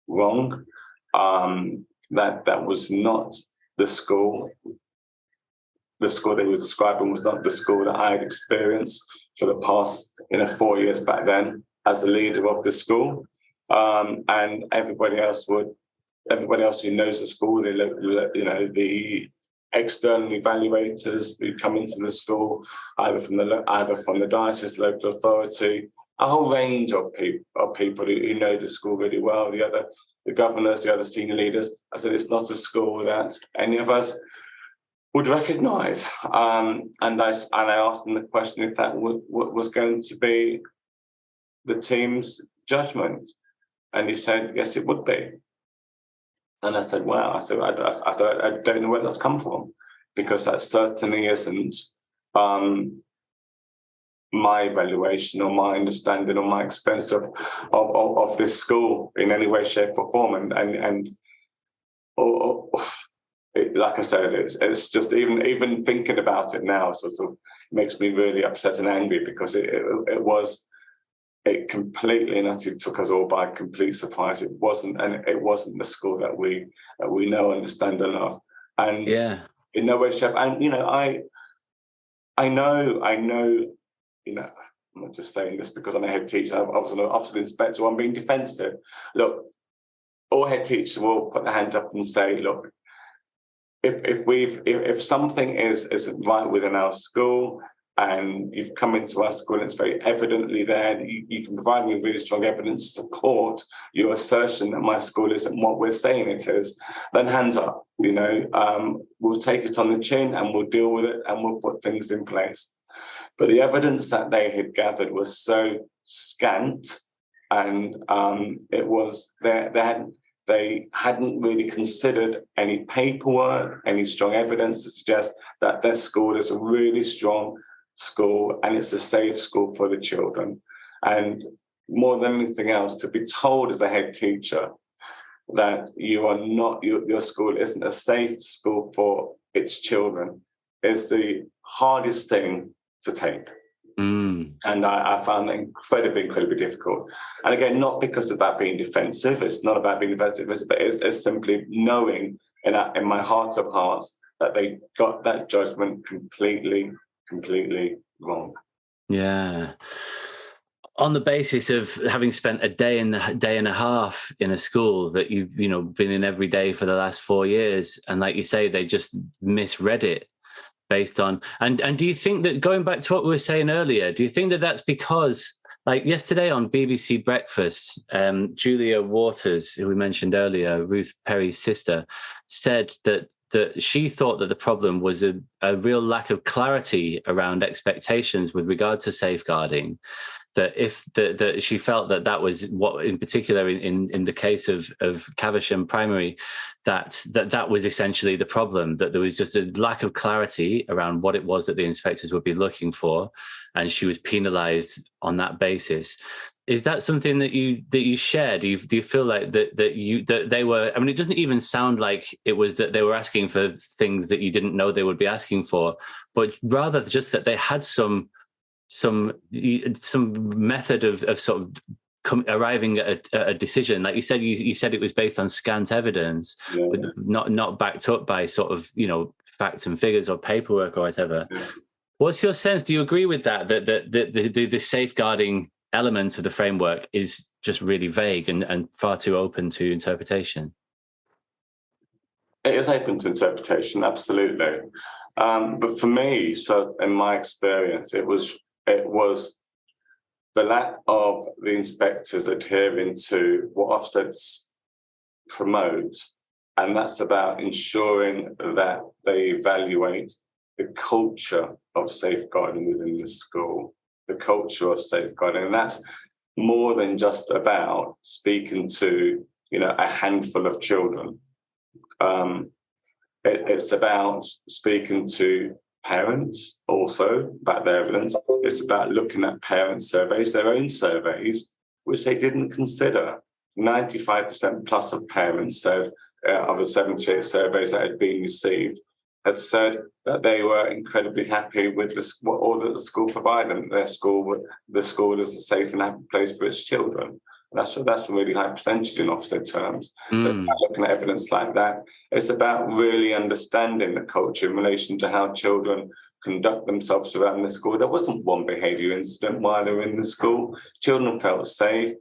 wrong. That was not the school. The school they were describing was not the school that I had experienced for the past 4 years back then as the leader of the school. And everybody else who knows the school, the external evaluators who come into the school, either from the diocese, local authority, a whole range of people who know the school really well. The governors, the other senior leaders. I said it's not a school that any of us would recognise. And I asked them the question if that was going to be the team's judgment, and he said yes, it would be. And I said, wow. I said, I don't know where that's come from, because that certainly isn't my evaluation or my understanding or my experience of this school in any way, shape, or form. Like I said, it's just even thinking about it now sort of makes me really upset and angry, because it completely and utterly took us all by complete surprise. It wasn't the school that we know, understand, and love. And in no way, shape, and I know, I'm not just saying this because I'm a head teacher. I was an Ofsted inspector. I'm being defensive. Look, all head teachers will put their hand up and say, look, if something isn't right within our school, and you've come into our school and it's very evidently there, that you can provide me with really strong evidence to support your assertion that my school isn't what we're saying it is, then hands up. We'll take it on the chin and we'll deal with it and we'll put things in place. But the evidence that they had gathered was so scant, and it was they hadn't really considered any paperwork, any strong evidence to suggest that their school is a really strong school and it's a safe school for the children. And more than anything else, to be told as a head teacher that your school isn't a safe school for its children is the hardest thing to take. And I found that incredibly difficult. And again, not because of that being defensive. It's not about being defensive, but it's simply knowing in my heart of hearts that they got that judgment completely wrong. Yeah. On the basis of having spent a day and a half in a school that you've been in every day for the last 4 years, and like you say, they just misread it based on. And do you think that, going back to what we were saying earlier, do you think that that's because, like yesterday on BBC Breakfast, Julia Waters, who we mentioned earlier, Ruth Perry's sister, said that she thought that the problem was a real lack of clarity around expectations with regard to safeguarding. That she felt that was what, in particular, in the case of Caversham Primary, that was essentially the problem. That there was just a lack of clarity around what it was that the inspectors would be looking for, and she was penalised on that basis. Is that something that you share? Do you feel like that they were? I mean, it doesn't even sound like it was that they were asking for things that you didn't know they would be asking for, but rather just that they had some method of sort of arriving at a decision. Like you said it was based on scant evidence, but not backed up by sort of facts and figures or paperwork or whatever. What's your sense? Do you agree with that the safeguarding element of the framework is just really vague and far too open to interpretation? It is open to interpretation, absolutely. But for me, so in my experience, it was the lack of the inspectors adhering to what Ofsted promotes, and that's about ensuring that they evaluate the culture of safeguarding within the school, the culture of safeguarding. And that's more than just about speaking to, a handful of children. It's about speaking to parents also about their evidence. It's about looking at parent surveys, their own surveys, which they didn't consider. 95% plus of parents said, of the 78 surveys that had been received, had said that they were incredibly happy with all that the school provided. And the school is a safe and happy place for its children. That's a really high percentage in Ofsted terms. Looking at evidence like that, it's about really understanding the culture in relation to how children conduct themselves around the school. There wasn't one behaviour incident while they were in the school. Children felt safe.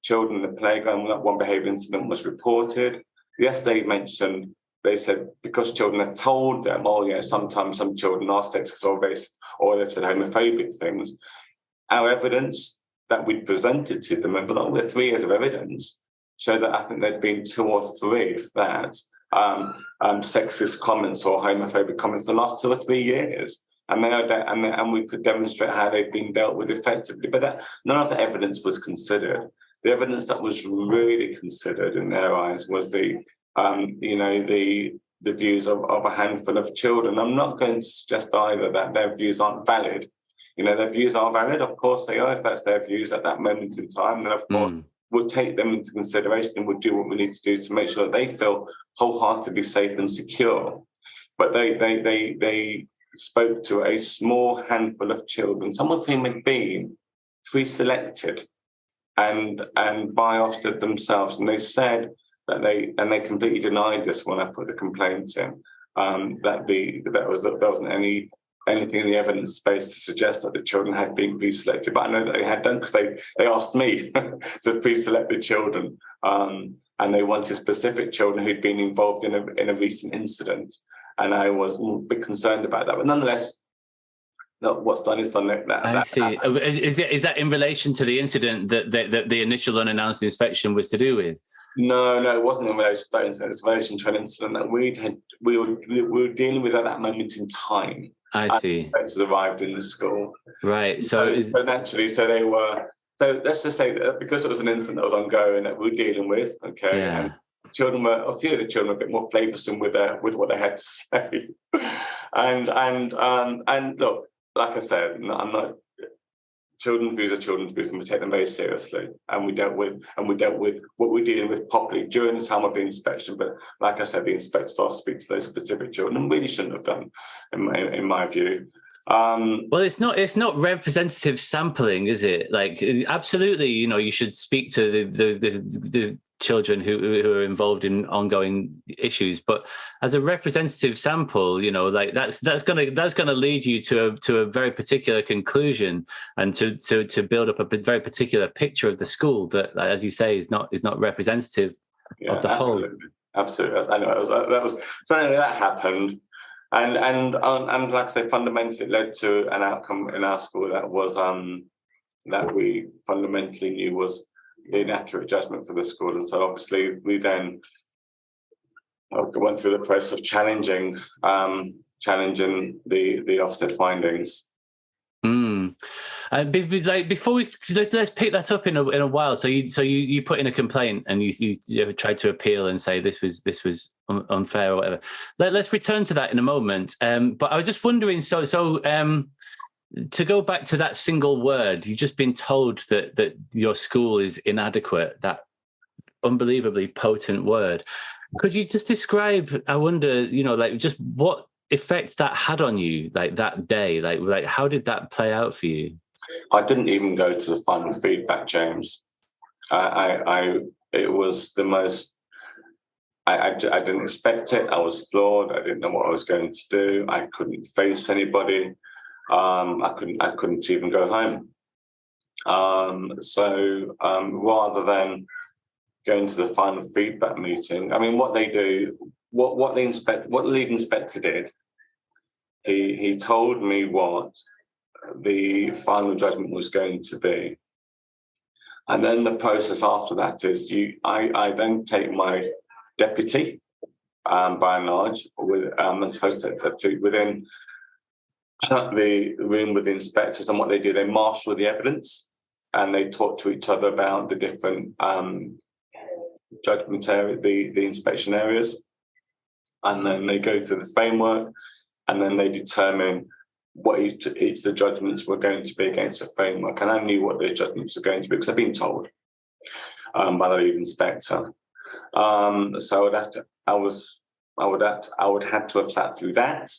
Children in the playground, one behaviour incident was reported. Yes, they said because children have told them, sometimes some children are sexist or they've said homophobic things. Our evidence that we presented to them over the 3 years of evidence showed that I think there'd been 2 or 3 of that sexist comments or homophobic comments in the last 2 or 3 years. And we could demonstrate how they've been dealt with effectively. But none of the evidence was considered. The evidence that was really considered in their eyes was the views of a handful of children. I'm not going to suggest either that their views aren't valid. Their views are valid. Of course they are. If that's their views at that moment in time, then of course we'll take them into consideration and we'll do what we need to do to make sure that they feel wholeheartedly safe and secure. But they spoke to a small handful of children, some of whom had been pre-selected and by Ofsted themselves, and they said that they completely denied this when I put the complaint in, that there wasn't anything in the evidence space to suggest that the children had been pre-selected. But I know that they had done because they asked me to pre-select the children, and they wanted specific children who'd been involved in a recent incident, and I was a bit concerned about that. But nonetheless, no, what's done is done. I see. Is that in relation to the incident that the initial unannounced inspection was to do with? No, it wasn't in relation to that incident. It's in relation to an incident that we were dealing with at that moment in time. I see. Inspectors arrived in the school. Right. So they were. So let's just say that because it was an incident that was ongoing that we were dealing with. Okay. Yeah. And a few of the children were a bit more flavoursome with what they had to say. and look, like I said, I'm not. Children's views are children's views, and we take them very seriously. And we dealt with what we're dealing with properly during the time of the inspection. But like I said, the inspectors are speak to those specific children, and really shouldn't have done, in my view. Well, it's not representative sampling, is it? Like, absolutely, you should speak to the children who are involved in ongoing issues, but as a representative sample, like that's gonna lead you to a very particular conclusion and to build up a very particular picture of the school that, as you say, is not representative of the whole. Absolutely. I know that was something that happened. And like I say, fundamentally it led to an outcome in our school that was that we fundamentally knew was the inaccurate judgment for the school. And so obviously we then went through the process of challenging the Ofsted findings. Before let's pick that up in a while. So you put in a complaint and you tried to appeal and say this was unfair or whatever. Let's return to that in a moment. But I was just wondering. To go back to that single word, you've just been told that your school is inadequate. That unbelievably potent word. Could you just describe? I wonder, just what effect that had on you, like that day, like how did that play out for you? I didn't even go to the final feedback, James. It was the most. I didn't expect it. I was floored. I didn't know what I was going to do. I couldn't face anybody. I couldn't even go home. So rather than going to the final feedback meeting, I mean, what they do, what the lead inspector did, he told me what the final judgment was going to be, and then the process after that is I then take my deputy by and large, with within the room with the inspectors. And what they do, they marshal the evidence and they talk to each other about the different judgment area, the inspection areas. And then they go through the framework, and then they determine what each of the judgments were going to be against the framework. And I knew what the judgments were going to be because I've been told by the lead inspector. So I would had to have sat through that,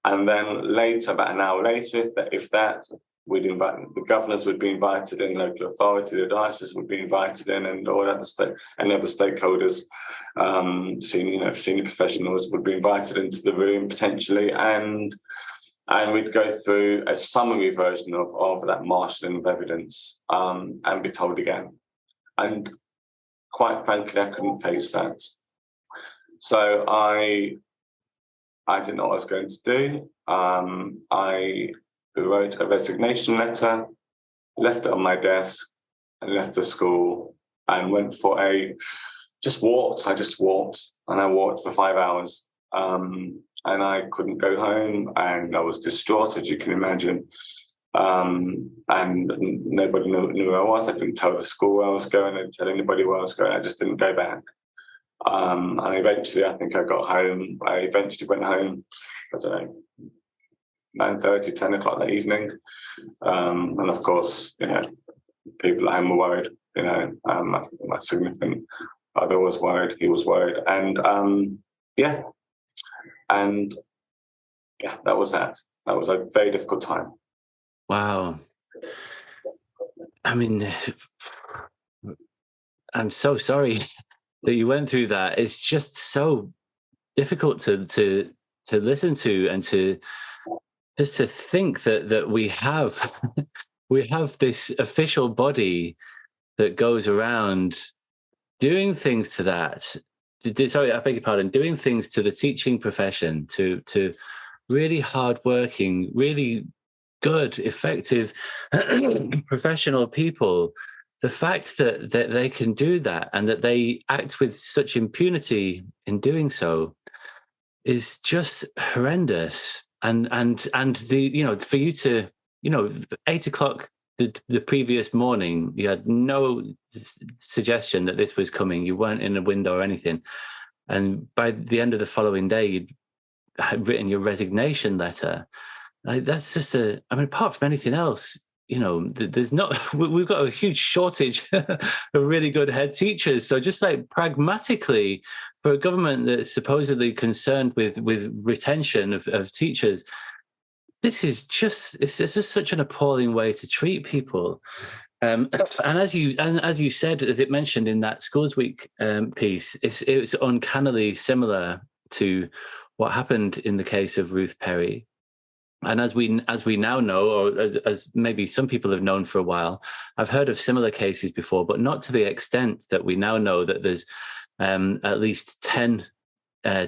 and then later, about an hour later, if that, we'd invite the governors would be invited in, local authority, the diocese would be invited in, and all other any other stakeholders, senior professionals would be invited into the room potentially, and we'd go through a summary version of that marshalling of evidence, and be told again. And quite frankly, I couldn't face that. So I didn't know what I was going to do. I wrote a resignation letter, left it on my desk, and left the school and went for I just walked, and I walked for 5 hours. And I couldn't go home, and I was distraught, as you can imagine. And nobody knew where I was. I didn't tell the school where I was going. I didn't tell anybody where I was going. I just didn't go back. And eventually, I think I got home. I eventually went home, I don't know, 9:30, 10 o'clock that evening. And of course, people at home were worried. My significant other was worried. He was worried. And that was that. That was a very difficult time. Wow. I mean, I'm so sorry that you went through that. It's just so difficult to listen to, and to just to think that we have this official body that goes around doing things to that. Sorry, I beg your pardon. Doing things to the teaching profession, to really hardworking, really good, effective, professional people. The fact that they can do that, and that they act with such impunity in doing so, is just horrendous. And the for you to 8 o'clock the previous morning, you had no suggestion that this was coming. You weren't in a window or anything, and by the end of the following day, you'd written your resignation letter. Like, that's just apart from anything else, there's not, we've got a huge shortage of really good head teachers. So just like pragmatically, for a government that's supposedly concerned with retention of teachers, it's just such an appalling way to treat people. And as you said, as it mentioned in that Schools Week piece, it's uncannily similar to what happened in the case of Ruth Perry. And as we now know, or as maybe some people have known for a while, I've heard of similar cases before, but not to the extent that we now know that there's at least 10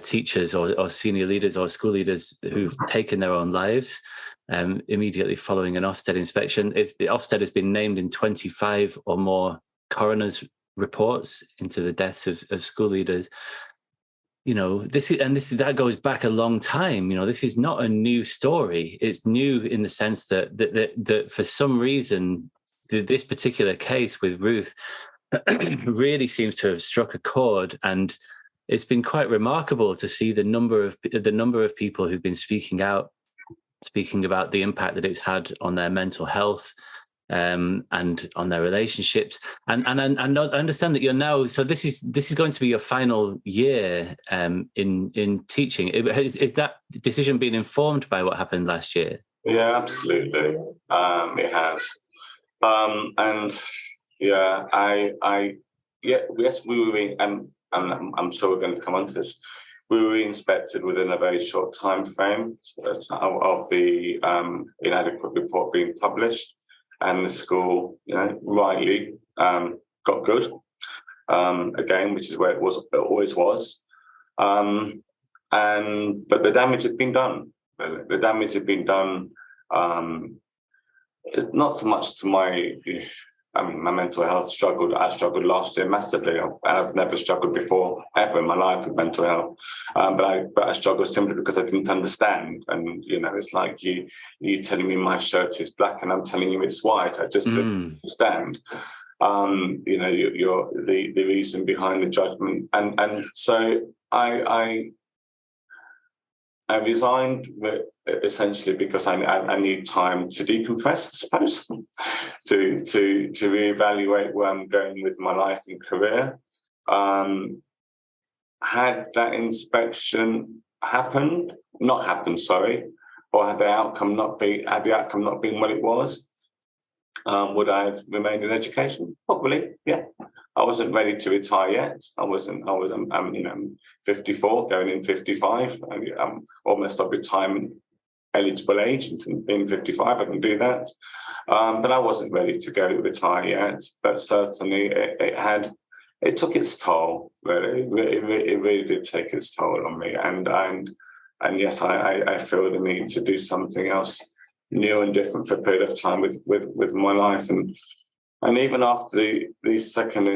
teachers or senior leaders or school leaders who've taken their own lives immediately following an Ofsted inspection. Ofsted has been named in 25 or more coroner's reports into the deaths of school leaders. That goes back a long time. This is not a new story. It's new in the sense that for some reason, this particular case with Ruth really seems to have struck a chord, and it's been quite remarkable to see the number of people who've been speaking about the impact that it's had on their mental health, and on their relationships. And I understand that you're now, so this is going to be your final year in teaching. Is that decision being informed by what happened last year? Yeah, absolutely. It has. Yes, we were in, and I'm sure we're going to come on to this. We were inspected within a very short time frame of the inadequate report being published, and the school, rightly got good again, which is where it always was. But the damage had been done. The damage had been done. It's not so much to my my mental health struggled. I struggled last year massively. I've never struggled before ever in my life with mental health. But I struggled simply because I didn't understand. And it's like you telling me my shirt is black and I'm telling you it's white. I just didn't understand. You're the reason behind the judgment, and so I resigned essentially because I need time to decompress, I suppose, to reevaluate where I'm going with my life and career. Had that inspection not happened, or had the outcome not been what it was, would I have remained in education? Probably, yeah. I wasn't ready to retire yet. I'm 54, going in 55. I'm almost of retirement eligible age, and being 55, I can do that. But I wasn't ready to go to retire yet. But certainly, it took its toll. Really, it really did take its toll on me. And yes, I feel the need to do something else new and different for a period of time with my life. And even after the second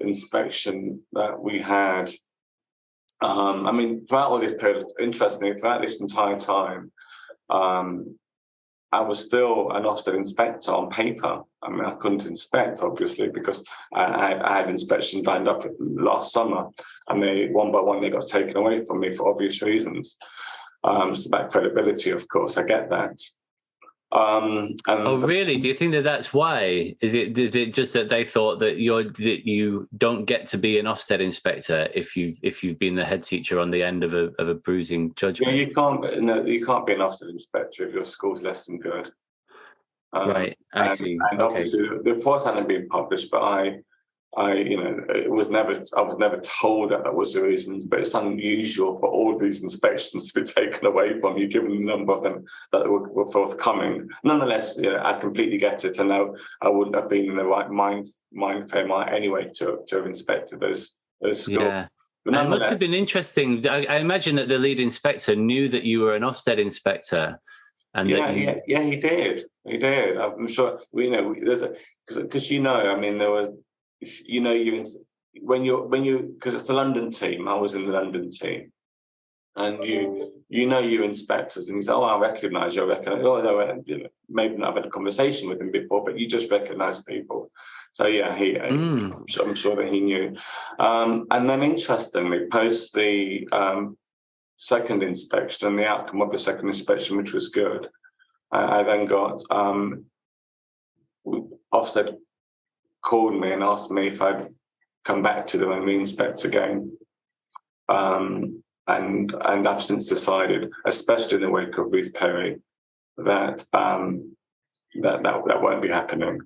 inspection that we had, throughout all this period, interestingly, throughout this entire time, I was still an Ofsted inspector on paper. I couldn't inspect, obviously, because I had inspections lined up last summer, and one by one they got taken away from me for obvious reasons. It's about credibility, of course. I get that. Really? Do you think that's why? Is it just that they thought that you don't get to be an Ofsted inspector if you've been the head teacher on the end of a bruising judgment? Yeah, you can't be an Ofsted inspector if your school's less than good. Right, I see. And obviously, the report hadn't been published, but I was never told that was the reasons. But it's unusual for all these inspections to be taken away from you, given the number of them that were forthcoming. Nonetheless, I completely get it, and I wouldn't have been in the right mind frame anyway to have inspected those schools. Yeah. It must have been interesting. I imagine that the lead inspector knew that you were an Ofsted inspector. And yeah, he did. I'm sure. Because there was. Because it's the London team. I was in the London team, and your inspectors, and you say, "Oh, I recognise you." Maybe not have had a conversation with him before, but you just recognise people. So yeah, I'm sure that he knew. And then, interestingly, post the second inspection and the outcome of the second inspection, which was good, I then got Ofsted called me and asked me if I'd come back to them and re-inspect again. And I've since decided, especially in the wake of Ruth Perry, that won't be happening.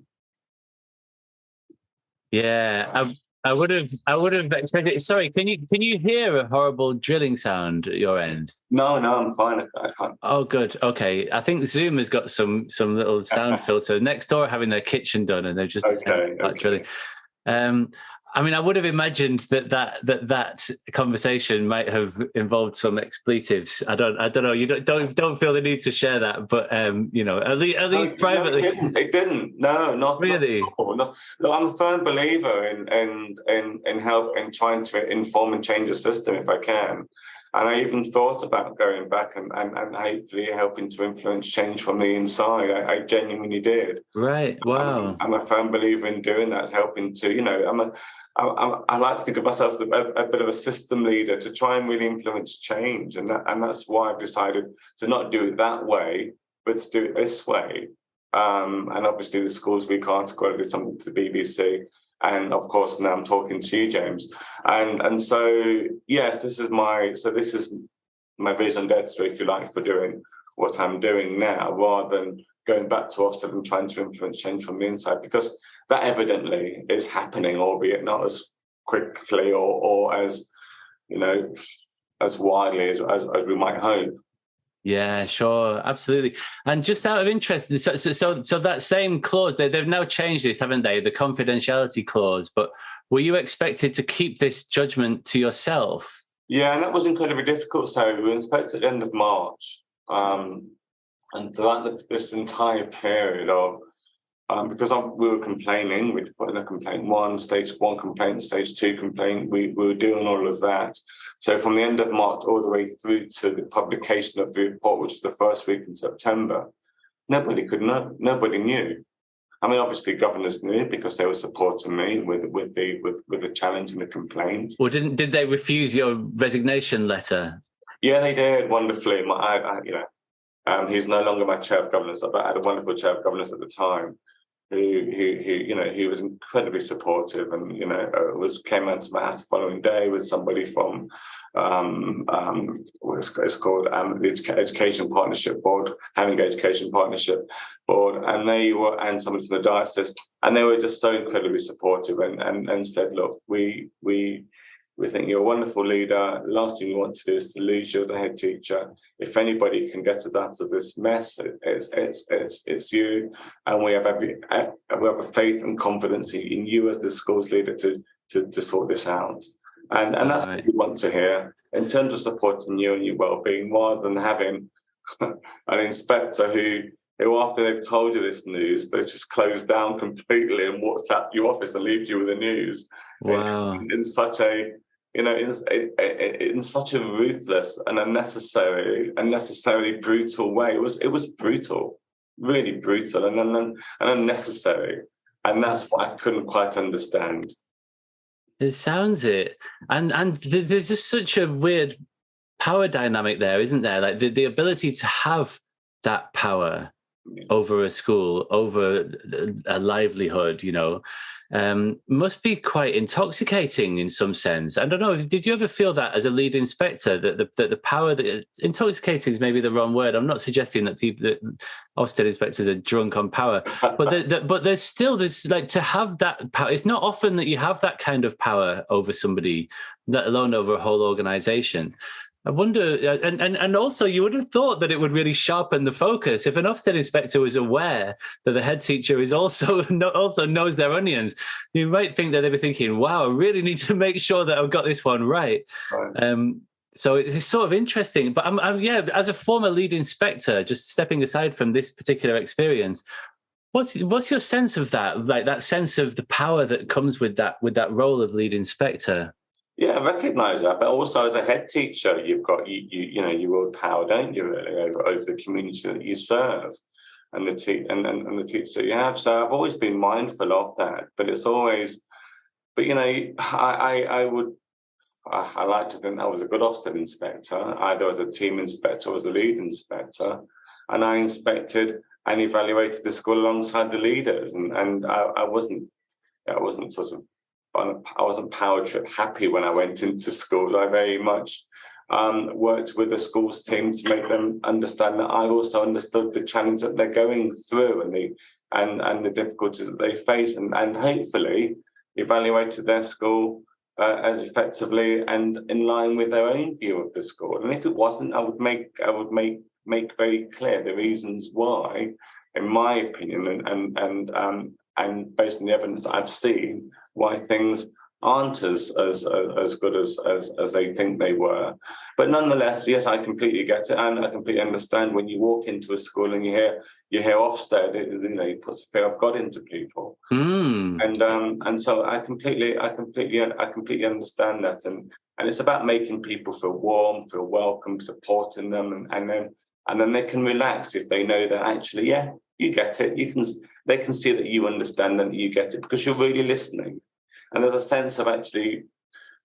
Yeah, I would have expected. Sorry, can you hear a horrible drilling sound at your end? No, I'm fine. I can't. Oh, good. Okay, I think Zoom has got some little sound filter. Next door having their kitchen done, and they've just decided drilling. I would have imagined that conversation might have involved some expletives. I don't know. You don't feel the need to share that, but at least privately. No, it didn't. No, not really. Not, I'm a firm believer in help in trying to inform and change the system if I can. And I even thought about going back and hopefully helping to influence change from the inside. I genuinely did. Right. Wow. I'm a firm believer in doing that, helping to, I like to think of myself as a bit of a system leader to try and really influence change. And that's why I've decided to not do it that way, but to do it this way. And obviously the Schools Week article, I did something to the BBC. And of course, now I'm talking to you, James. And so, yes, this is my raison d'etre, if you like, for doing what I'm doing now, rather than going back to Ofsted and trying to influence change from the inside, because that evidently is happening, albeit not as quickly or as, as widely as we might hope. Yeah, sure, absolutely. And just out of interest, so that same clause, they've now changed this, haven't they? The confidentiality clause. But were you expected to keep this judgment to yourself? Yeah, and that was incredibly difficult. So we were inspected at the end of March, and throughout this entire period of because we were complaining, we'd put in a complaint stage 1 complaint, stage 2 complaint. We were doing all of that. So from the end of March all the way through to the publication of the report, which was the first week in September, nobody could know. Nobody knew. I mean, obviously, governors knew because they were supporting me with the challenge and the complaint. Well, did they refuse your resignation letter? Yeah, they did wonderfully. He's no longer my chair of governors, but I had a wonderful chair of governors at the time, who was incredibly supportive, and came out to my house the following day with somebody from it's called the Education Partnership Board, Having Education Partnership Board, and somebody from the diocese, and they were just so incredibly supportive and said, look, we think you're a wonderful leader. The last thing you want to do is to lose you as a head teacher. If anybody can get us out of this mess, it's you. And we have a faith and confidence in you as the school's leader to sort this out. And that's what we want to hear in terms of supporting you and your well-being, rather than having an inspector who after they've told you this news, they've just closed down completely and WhatsApp your office and leave you with the news. Wow! In such a in such a ruthless and unnecessarily brutal way. It was brutal, really brutal, and unnecessary, and that's what I couldn't quite understand. It sounds it, and there's just such a weird power dynamic there, isn't there? Like the ability to have that power over a school, over a livelihood, must be quite intoxicating in some sense. I don't know. Did you ever feel that as a lead inspector, that the power that intoxicating is maybe the wrong word? I'm not suggesting that Ofsted inspectors are drunk on power, but there's still this, like, to have that power. It's not often that you have that kind of power over somebody, let alone over a whole organisation. I wonder, and also you would have thought that it would really sharpen the focus. If an Ofsted inspector was aware that the head teacher is also knows their onions, you might think that they'd be thinking, wow, I really need to make sure that I've got this one right. So it's sort of interesting. But I'm as a former lead inspector, just stepping aside from this particular experience, what's your sense of that? Like that sense of the power that comes with that role of lead inspector? Yeah, I recognise that, but also as a head teacher, you've got you wield power, don't you? Really, over the community that you serve, and the teachers that you have. So I've always been mindful of that. But it's always, I like to think I was a good Ofsted inspector, either as a team inspector or as a lead inspector, and I inspected and evaluated the school alongside the leaders, and I wasn't power trip happy when I went into schools. I very much worked with the schools team to make them understand that I also understood the challenge that they're going through and the difficulties that they face, and hopefully evaluated their school as effectively and in line with their own view of the school. And if it wasn't, I would make very clear the reasons why, in my opinion, and based on the evidence I've seen, why things aren't as good as they think they were. But nonetheless, yes, I completely get it, and I completely understand when you walk into a school and you hear Ofsted, it puts a fear of God into people. And so I completely understand that, and it's about making people feel warm, feel welcome, supporting them, and then they can relax if they know that actually, yeah, you get it. They can see that you understand and that you get it because you're really listening. And there's a sense of actually,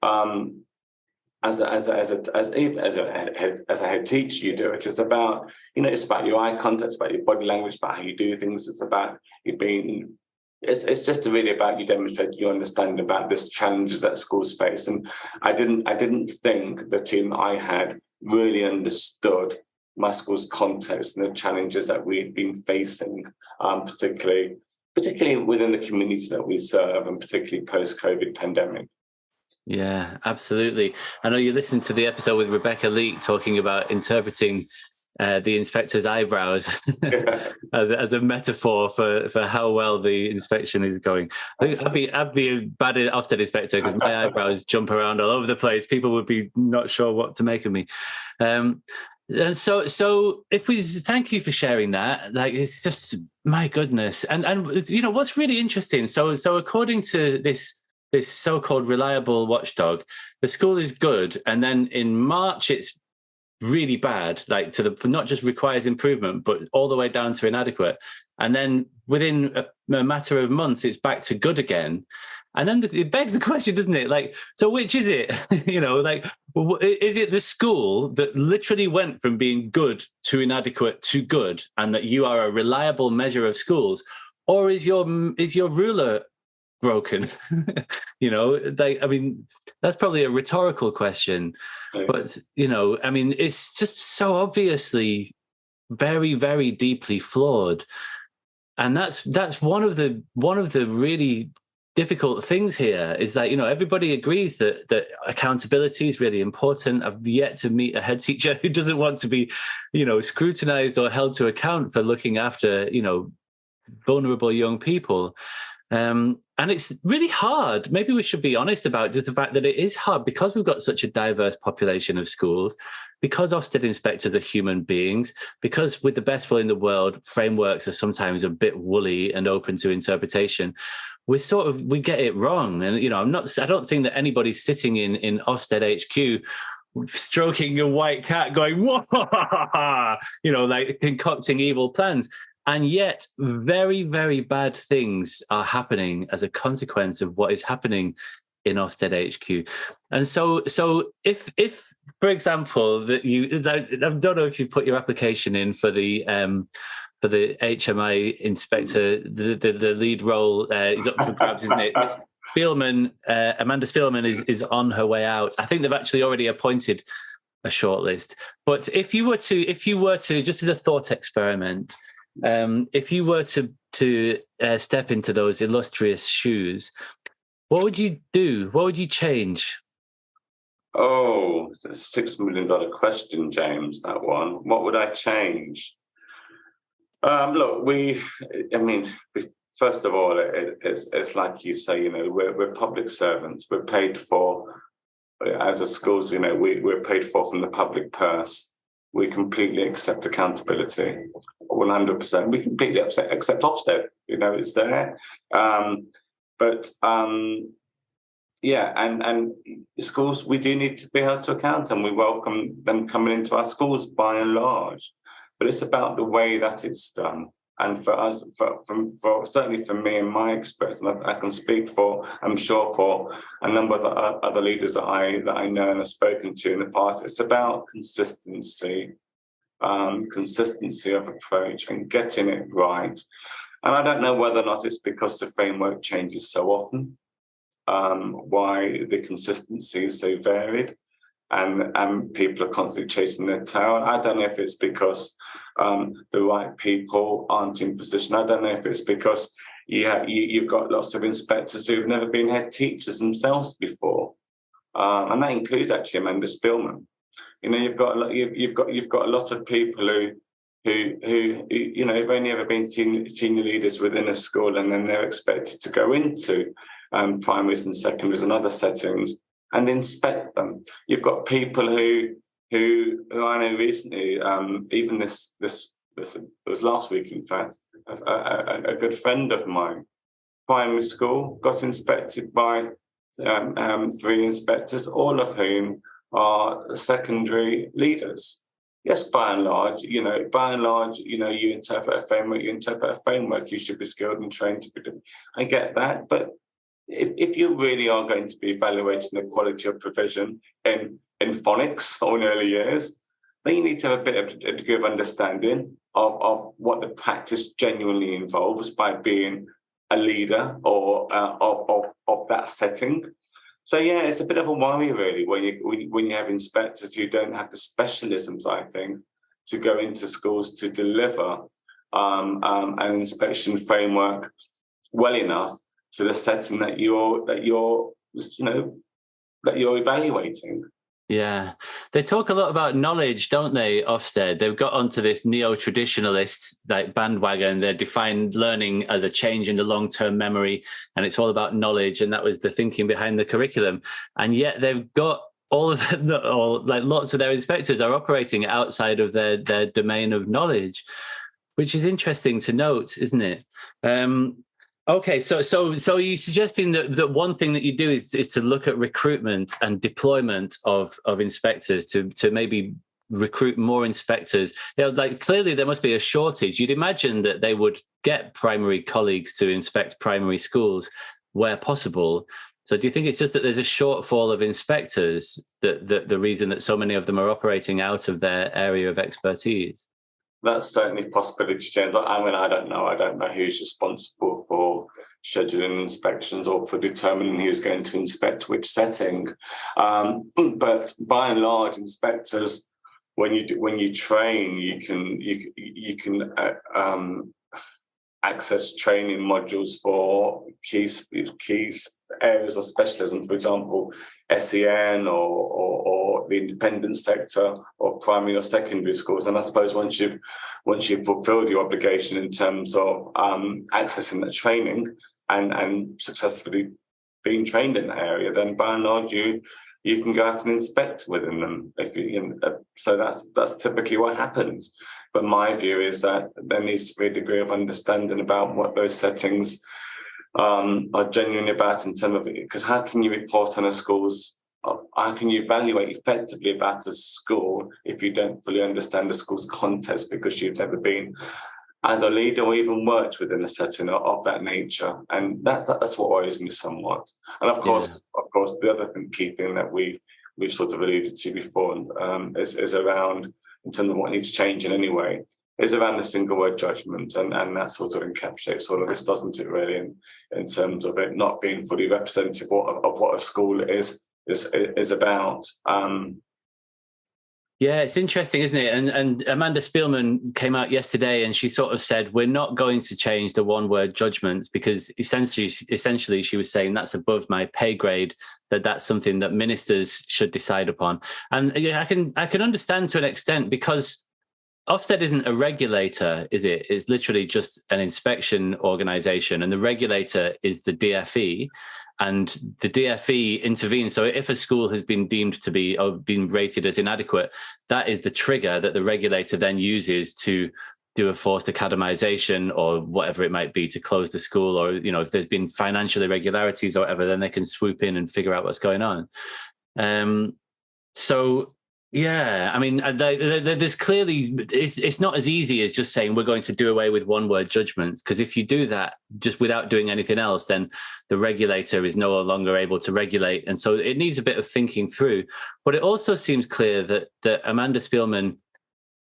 as a head teacher, you do it. It's about, it's about your eye contact, it's about your body language, about how you do things. It's about you being. It's just really about you demonstrating your understanding about this challenges that schools face. And I didn't think the team I had really understood my school's context and the challenges that we'd been facing, particularly within the community that we serve, and particularly post-COVID pandemic. Yeah, absolutely. I know you listened to the episode with Rebecca Leake talking about interpreting the inspector's eyebrows as a metaphor for how well the inspection is going. I think I'd be a bad Ofsted inspector because my eyebrows jump around all over the place. People would be not sure what to make of me. And so if we thank you for sharing that, like, it's just, my goodness. And what's really interesting. So according to this so-called Reliable Watchdog, the school is good. And then in March, it's really bad, like not just requires improvement, but all the way down to inadequate. And then within a matter of months, it's back to good again. And then it begs the question, doesn't it? Like, so which is it? Is it the school that literally went from being good to inadequate to good, and that you are a reliable measure of schools, or is your ruler broken? That's probably a rhetorical question. But it's just so obviously very, very deeply flawed, and that's one of the really difficult things here, is that everybody agrees that accountability is really important. I've yet to meet a head teacher who doesn't want to be scrutinized or held to account for looking after vulnerable young people. And it's really hard. Maybe we should be honest about just the fact that it is hard, because we've got such a diverse population of schools, because Ofsted inspectors are human beings, because with the best will in the world, frameworks are sometimes a bit woolly and open to interpretation. We get it wrong. And, I don't think that anybody's sitting in Ofsted HQ stroking a white cat going, whoa, like concocting evil plans. And yet very, very bad things are happening as a consequence of what is happening in Ofsted HQ. And so if for example, that I don't know if you put your application in for the HMI inspector, the lead role is up for grabs, isn't it? Miss Spielman, Amanda Spielman is on her way out. I think they've actually already appointed a shortlist. But if you were to just as a thought experiment, if you were to step into those illustrious shoes, what would you do? What would you change? Oh, that's a $6 million question, James, that one. What would I change? Look, first of all, it's like you say, we're public servants. We're paid for, as a schools, we're paid for from the public purse. We completely accept accountability, 100%. We completely accept Ofsted. It's there. And schools, we do need to be held to account, and we welcome them coming into our schools by and large. But it's about the way that it's done. And for us, certainly for me and my experience, and I can speak for, I'm sure, for a number of other leaders that I know and have spoken to in the past, it's about consistency of approach and getting it right. And I don't know whether or not it's because the framework changes so often, why the consistency is so varied, and people are constantly chasing their tail. I don't know if it's because the right people aren't in position. I don't know if it's because you've got lots of inspectors who've never been head teachers themselves before, and that includes actually Amanda Spielman. You've got a lot of people who have only ever been senior leaders within a school, and then they're expected to go into primaries and secondaries and other settings and inspect them. You've got people who I know recently, even this was last week, in fact, a good friend of mine, primary school, got inspected by 3 inspectors, all of whom are secondary leaders. Yes, by and large, you interpret a framework, you should be skilled and trained to be doing. I get that, but if you really are going to be evaluating the quality of provision in phonics or in early years, then you need to have a bit of a degree of understanding of what the practice genuinely involves by being a leader or of that setting. So yeah, it's a bit of a worry really when you have inspectors who don't have the specialisms, I think, to go into schools to deliver an inspection framework well enough to the setting that you're evaluating. Yeah, they talk a lot about knowledge, don't they, Ofsted? They've got onto this neo-traditionalist bandwagon. They define learning as a change in the long-term memory, and it's all about knowledge, and that was the thinking behind the curriculum. And yet they've got all of them, or like lots of their inspectors are operating outside of their domain of knowledge, which is interesting to note, isn't it? Okay, so are you suggesting that one thing that you do is to look at recruitment and deployment of inspectors to maybe recruit more inspectors? Like clearly there must be a shortage. You'd imagine that they would get primary colleagues to inspect primary schools where possible. So do you think it's just that there's a shortfall of inspectors, that the reason that so many of them are operating out of their area of expertise? That's certainly a possibility, James. I mean, I don't know. I don't know who's responsible for scheduling inspections or for determining who's going to inspect which setting. But by and large, inspectors, when you train, you can access training modules for key areas of specialism. For example, SEN or the independent sector or primary or secondary schools. And I suppose once you've fulfilled your obligation in terms of accessing that training and successfully being trained in that area, then by and large you can go out and inspect within them. So that's typically what happens. But my view is that there needs to be a degree of understanding about what those settings are genuinely about in terms of it. Because how can you report on a school's, how can you evaluate effectively about a school if you don't fully understand the school's context because you've never been either leader or even worked within a setting of that nature? And that's what worries me somewhat. And of course, the other key thing that we've sort of alluded to before is around, in terms of what needs changing anyway, is around the single word judgment, and that sort of encapsulates all of this, doesn't it, really, in terms of it not being fully representative of what a school is about. Yeah, it's interesting, isn't it? And Amanda Spielman came out yesterday and she sort of said, we're not going to change the one-word judgments because essentially she was saying that's above my pay grade, that's something that ministers should decide upon. And I can understand to an extent, because Ofsted isn't a regulator, is it? It's literally just an inspection organisation, and the regulator is the DFE. And the DFE intervenes. So if a school has been deemed to be or been rated as inadequate, that is the trigger that the regulator then uses to do a forced academization or whatever it might be to close the school. Or, if there's been financial irregularities or whatever, then they can swoop in and figure out what's going on. Yeah, I mean, there's clearly, it's not as easy as just saying we're going to do away with one-word judgments, because if you do that just without doing anything else, then the regulator is no longer able to regulate. And so it needs a bit of thinking through. But it also seems clear that Amanda Spielman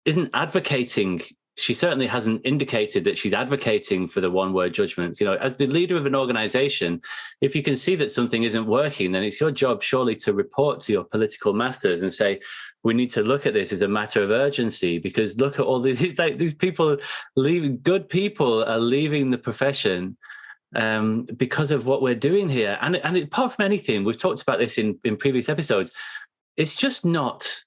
isn't advocating, she certainly hasn't indicated that she's advocating for the one-word judgments. As the leader of an organisation, if you can see that something isn't working, then it's your job surely to report to your political masters and say, we need to look at this as a matter of urgency, because look at all these people leaving. Good people are leaving the profession because of what we're doing here. And apart from anything, we've talked about this in previous episodes, it's just not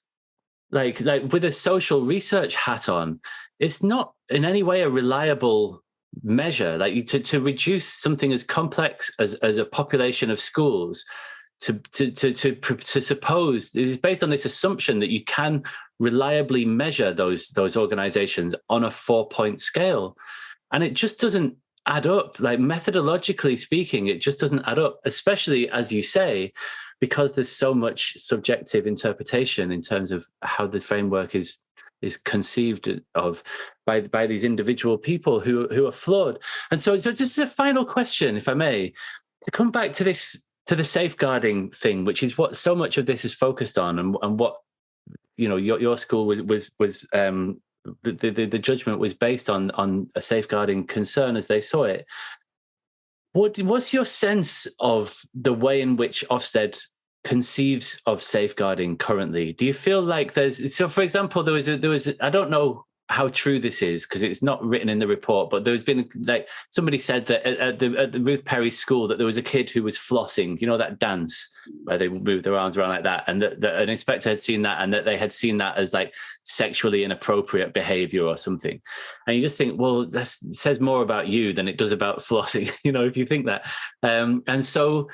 like with a social research hat on, it's not in any way a reliable measure. Like to reduce something as complex as a population of schools to suppose, it is based on this assumption that you can reliably measure those organizations on a 4-point scale. And it just doesn't add up. Like methodologically speaking, it just doesn't add up, especially as you say, because there's so much subjective interpretation in terms of how the framework is conceived of by these individual people who are flawed. And so just a final question, if I may, to come back to the safeguarding thing, which is what so much of this is focused on, and what your school was the judgment was based on a safeguarding concern as they saw it. What's your sense of the way in which Ofsted conceives of safeguarding currently? Do you feel like for example, there was I don't know how true this is because it's not written in the report, but there's been somebody said that at the Ruth Perry school that there was a kid who was flossing, that dance where they move their arms around like that, and that an inspector had seen that, and that they had seen that as like sexually inappropriate behavior or something. And you just think, well, that says more about you than it does about flossing, if you think that. And so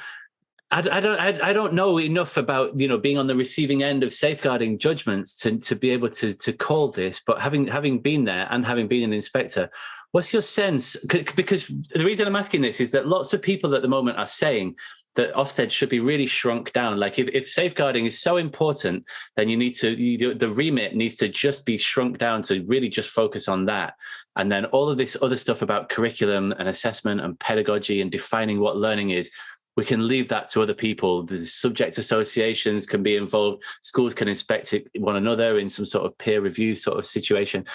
I don't know enough about, being on the receiving end of safeguarding judgments to be able to call this. But having been there and having been an inspector, what's your sense? Because the reason I'm asking this is that lots of people at the moment are saying that Ofsted should be really shrunk down. Like if safeguarding is so important, then the remit needs to just be shrunk down to really just focus on that. And then all of this other stuff about curriculum and assessment and pedagogy and defining what learning is, we can leave that to other people. The subject associations can be involved. Schools can inspect one another in some sort of peer review sort of situation.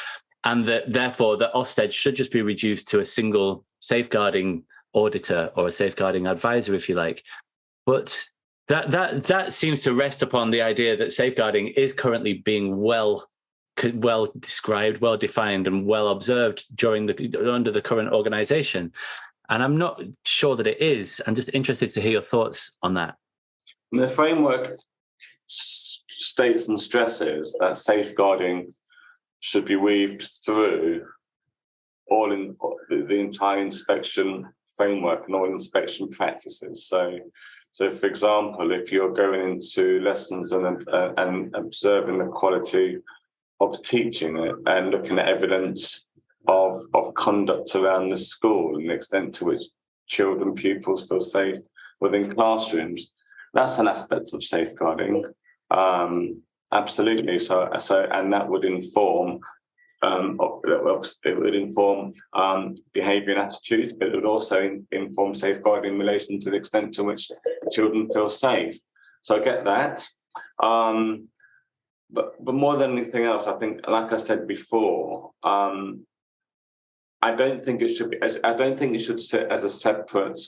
And therefore, that Ofsted should just be reduced to a single safeguarding auditor or a safeguarding advisor, if you like. But that seems to rest upon the idea that safeguarding is currently being well described, well defined, and well observed under the current organisation. And I'm not sure that it is. I'm just interested to hear your thoughts on that. The framework states and stresses that safeguarding should be weaved through all in the entire inspection framework and all inspection practices. So for example, if you're going into lessons and observing the quality of teaching it and looking at evidence of conduct around the school and the extent to which pupils feel safe within classrooms, that's an aspect of safeguarding. Absolutely. So and that would inform behaviour and attitude, but it would also inform safeguarding in relation to the extent to which children feel safe. So I get that. But more than anything else, I think, like I said before, I don't think it should sit as a separate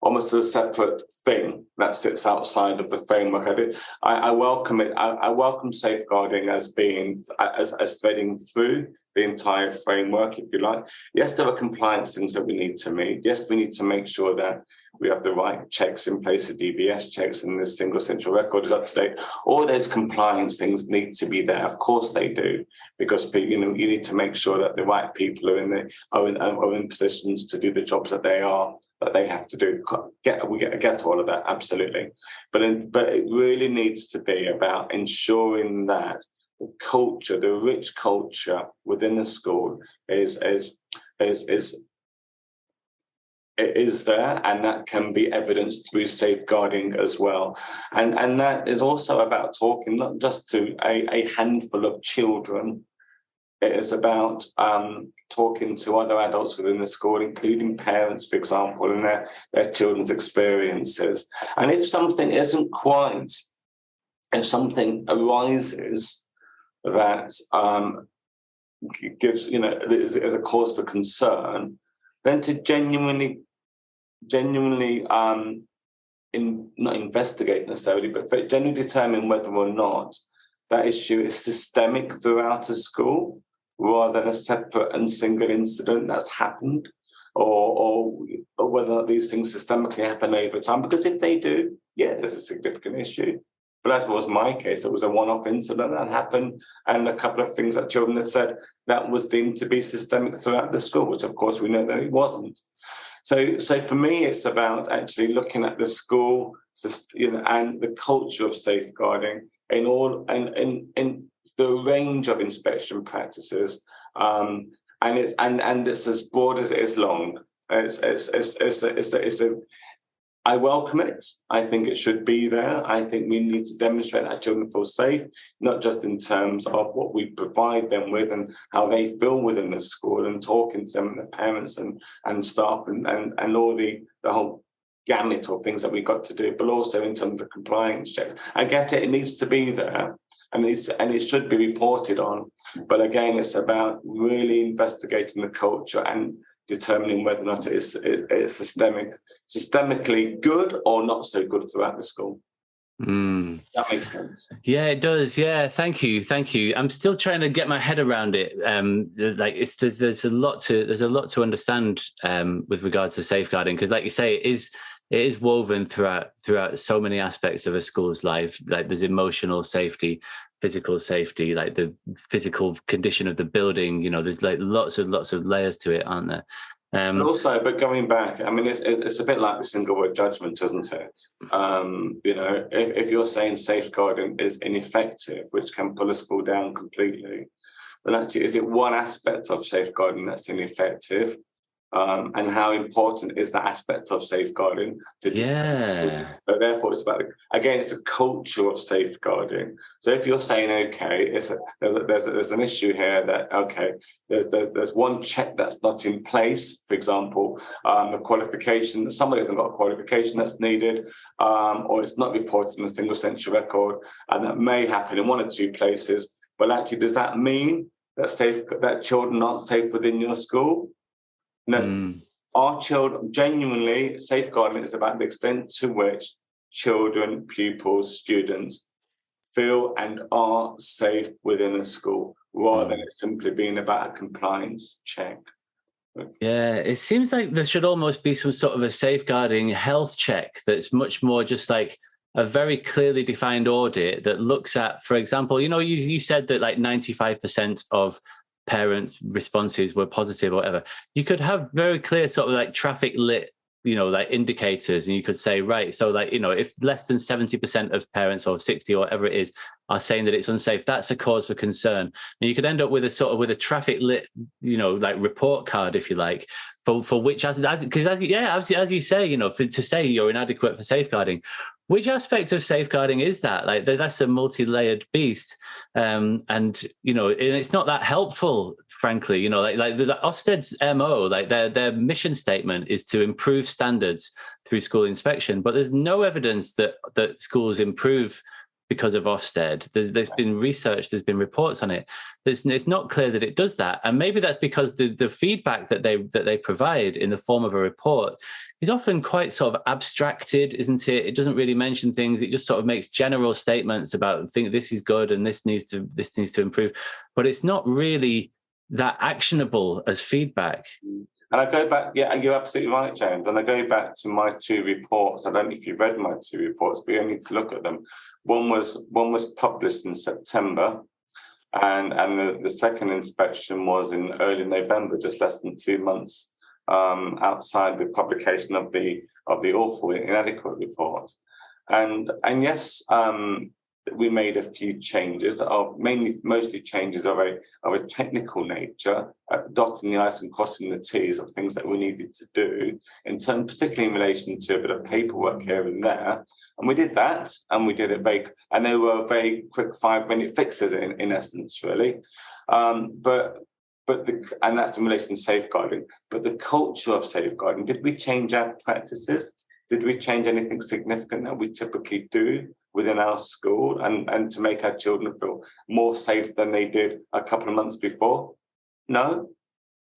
almost as a separate thing that sits outside of the framework. I welcome it. I welcome safeguarding as being as threading through the entire framework, if you like. Yes, there are compliance things that we need to meet. Yes, we need to make sure that we have the right checks in place, the DBS checks, and the single central record is up to date. All those compliance things need to be there. Of course they do, because you need to make sure that the right people are in positions to do the jobs that they have to do. We get all of that, absolutely. But it really needs to be about ensuring that the culture, the rich culture within the school is there, and that can be evidenced through safeguarding as well. And that is also about talking not just to a handful of children. It is about talking to other adults within the school, including parents, for example, and their children's experiences. And if something arises that gives, is a cause for concern, then to genuinely not investigate necessarily, but genuinely determine whether or not that issue is systemic throughout a school rather than a separate and single incident that's happened, or whether these things systemically happen over time. Because if they do, yeah, there's a significant issue. But as was my case, it was a one-off incident that happened, and a couple of things that children had said that was deemed to be systemic throughout the school, which of course we know that it wasn't. So for me, it's about actually looking at the school, and the culture of safeguarding in the range of inspection practices, and it's as broad as it is long. I welcome it. I think it should be there. I think we need to demonstrate that children feel safe, not just in terms of what we provide them with and how they feel within the school, and talking to them and the parents and staff and all the whole gamut of things that we've got to do, but also in terms of compliance checks. I get it, it needs to be there, and it should be reported on. But again, it's about really investigating the culture and determining whether or not it is systemically good or not so good throughout the school. That makes sense. Yeah, it does. Yeah, thank you. I'm still trying to get my head around it. There's a lot to understand with regards to safeguarding, because, like you say, it is it is woven throughout so many aspects of a school's life. Like there's emotional safety, physical safety, like the physical condition of the building. You know, there's like lots of layers to it, aren't there? But going back, I mean, it's a bit like the single word judgment, isn't it? You know, if you're saying safeguarding is ineffective, which can pull a school down completely, then actually, is it one aspect of safeguarding that's ineffective? And how important is that aspect of safeguarding? So therefore, it's about, again, it's a culture of safeguarding. So if you're saying, okay, there's an issue here that, okay, there's one check that's not in place, for example, a qualification, somebody hasn't got a qualification that's needed, or it's not reported in a single century record, and that may happen in one or two places. But actually, does that mean that children aren't safe within your school? No, our children, genuinely, safeguarding is about the extent to which children, pupils, students feel and are safe within a school, rather than it simply being about a compliance check. Yeah, it seems like there should almost be some sort of a safeguarding health check that's much more just like a very clearly defined audit that looks at, for example, you know, you said that like 95% of parents' responses were positive or whatever. You could have very clear sort of like traffic lit, you know, like indicators, and you could say, right, so like, you know, if less than 70% of parents or 60 or whatever it is are saying that it's unsafe, that's a cause for concern. And you could end up with a traffic lit, you know, like report card, if you like, for which, because as you say, you know, to say you're inadequate for safeguarding. Which aspect of safeguarding is that? Like that's a multi-layered beast, and you know, and it's not that helpful, frankly. You know, like the Ofsted's MO, like their mission statement is to improve standards through school inspection, but there's no evidence that schools improve because of Ofsted. There's been research, there's been reports on it. It's not clear that it does that, and maybe that's because the feedback that they provide in the form of a report is often quite sort of abstracted, isn't it? It doesn't really mention things. It just sort of makes general statements about think this is good and this needs to improve, but it's not really that actionable as feedback. And I go back, yeah, you're absolutely right, James. And I go back to my two reports. I don't know if you've read my two reports, but you need to look at them. One was published in September, and the second inspection was in early November, just less than 2 months outside the publication of the awful inadequate report. And yes, we made a few changes that are mostly changes of a technical nature, dotting the I's and crossing the T's of things that we needed to do, particularly in relation to a bit of paperwork here and there. And we did that, and we did it and they were very quick 5-minute fixes in essence, really. And that's in relation to safeguarding. But the culture of safeguarding, did we change our practices? Did we change anything significant that we typically do within our school and to make our children feel more safe than they did a couple of months before? No,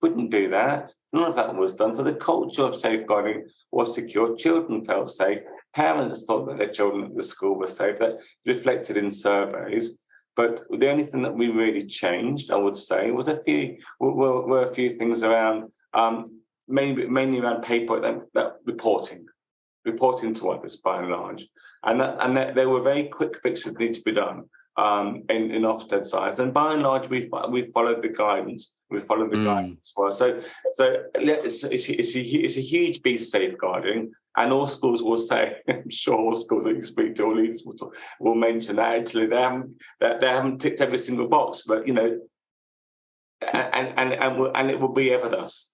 wouldn't do that. None of that was done. So the culture of safeguarding was secure. Children felt safe. Parents thought that their children at the school were safe. That reflected in surveys. But the only thing that we really changed, I would say, was a few things around, mainly around paper that reporting to others by and large. And there were very quick fixes that need to be done in Ofsted sides. And by and large, we followed the guidance. We followed the guidance well. So it's a huge beast, safeguarding. And all schools will say, I'm sure all schools that you speak to, all leaders will mention that actually they haven't ticked every single box, but you know, and it will be ever thus.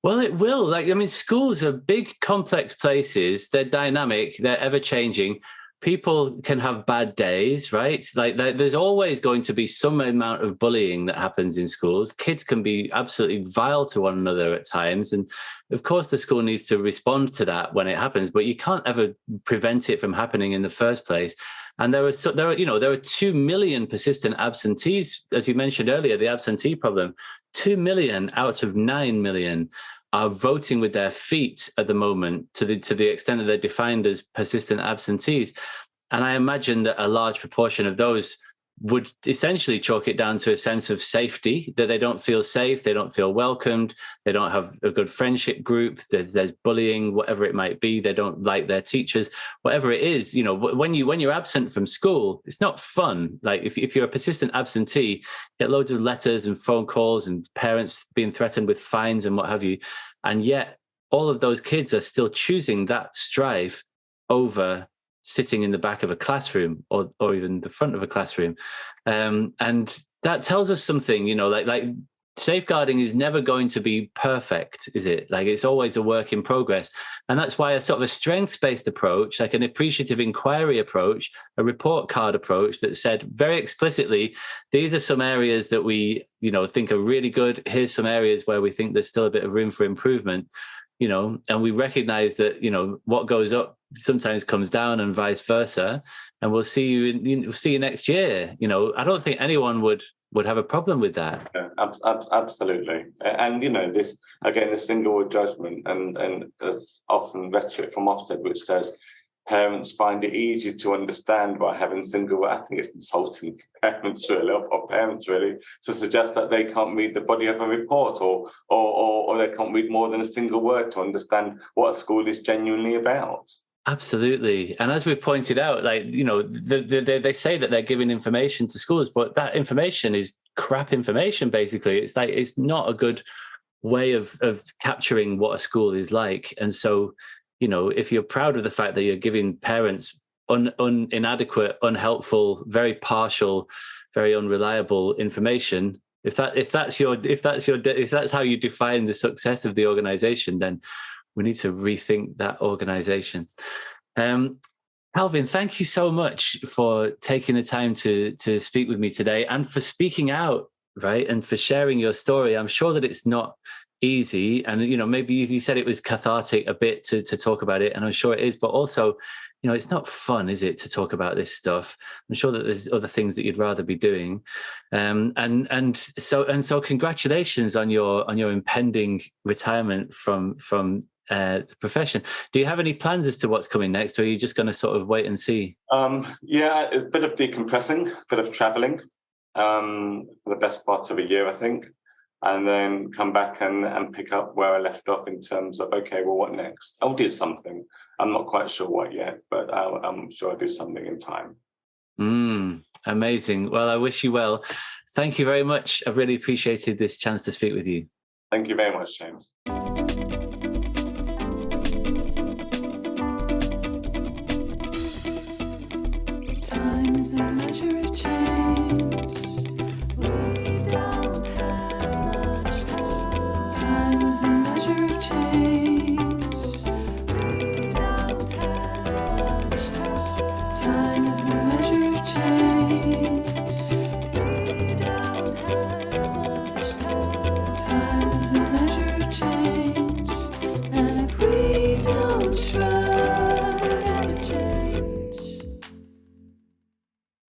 Well, it will. Like, I mean, schools are big, complex places. They're dynamic. They're ever changing. People can have bad days, right? Like, there's always going to be some amount of bullying that happens in schools. Kids can be absolutely vile to one another at times, and of course, the school needs to respond to that when it happens. But you can't ever prevent it from happening in the first place. And there are 2 million persistent absentees, as you mentioned earlier. The absentee problem, 2 million out of 9 million are voting with their feet at the moment, to the extent that they're defined as persistent absentees. And I imagine that a large proportion of those would essentially chalk it down to a sense of safety, that they don't feel safe, they don't feel welcomed, they don't have a good friendship group, there's bullying, whatever it might be, they don't like their teachers, whatever it is. You know, when you're absent from school, it's not fun. Like if you're a persistent absentee, you get loads of letters and phone calls and parents being threatened with fines and what have you. And yet all of those kids are still choosing that strife over sitting in the back of a classroom or even the front of a classroom. And that tells us something, you know, like safeguarding is never going to be perfect, is it? Like it's always a work in progress. And that's why a sort of a strengths-based approach, like an appreciative inquiry approach, a report card approach that said very explicitly, these are some areas that we, you know, think are really good. Here's some areas where we think there's still a bit of room for improvement, you know, and we recognize that, you know, what goes up sometimes comes down and vice versa. And we'll see you next year. You know, I don't think anyone would have a problem with that. Yeah, absolutely. And, you know, this, again, the single word judgment and there's often rhetoric from Ofsted which says parents find it easy to understand by having single word. I think it's insulting for parents really to suggest that they can't read the body of a report or they can't read more than a single word to understand what a school is genuinely about. Absolutely. And as we've pointed out, like, you know, they say that they're giving information to schools, but that information is crap information, basically. It's like, it's not a good way of capturing what a school is like. And so, you know, if you're proud of the fact that you're giving parents inadequate, unhelpful, very partial, very unreliable information, if that's how you define the success of the organization, then we need to rethink that organization. Calvin, thank you so much for taking the time to speak with me today and for speaking out, right? And for sharing your story. I'm sure that it's not easy. And, you know, maybe you said it was cathartic a bit to talk about it. And I'm sure it is, but also, you know, it's not fun, is it, to talk about this stuff? I'm sure that there's other things that you'd rather be doing. And so congratulations on your impending retirement from the profession. Do you have any plans as to what's coming next, or are you just going to sort of wait and see? Yeah, it's a bit of decompressing, a bit of travelling for the best part of a year, I think, and then come back and pick up where I left off in terms of, okay, well, what next? I'll do something. I'm not quite sure what yet, but I'm sure I'll do something in time. Amazing. Well, I wish you well. Thank you very much. I've really appreciated this chance to speak with you. Thank you very much, James. Time is a measure of change. We don't have much time. Time is a measure of change. We don't have much time. Time is a measure of change. We don't have much time. Time is a measure of change. And if we don't try,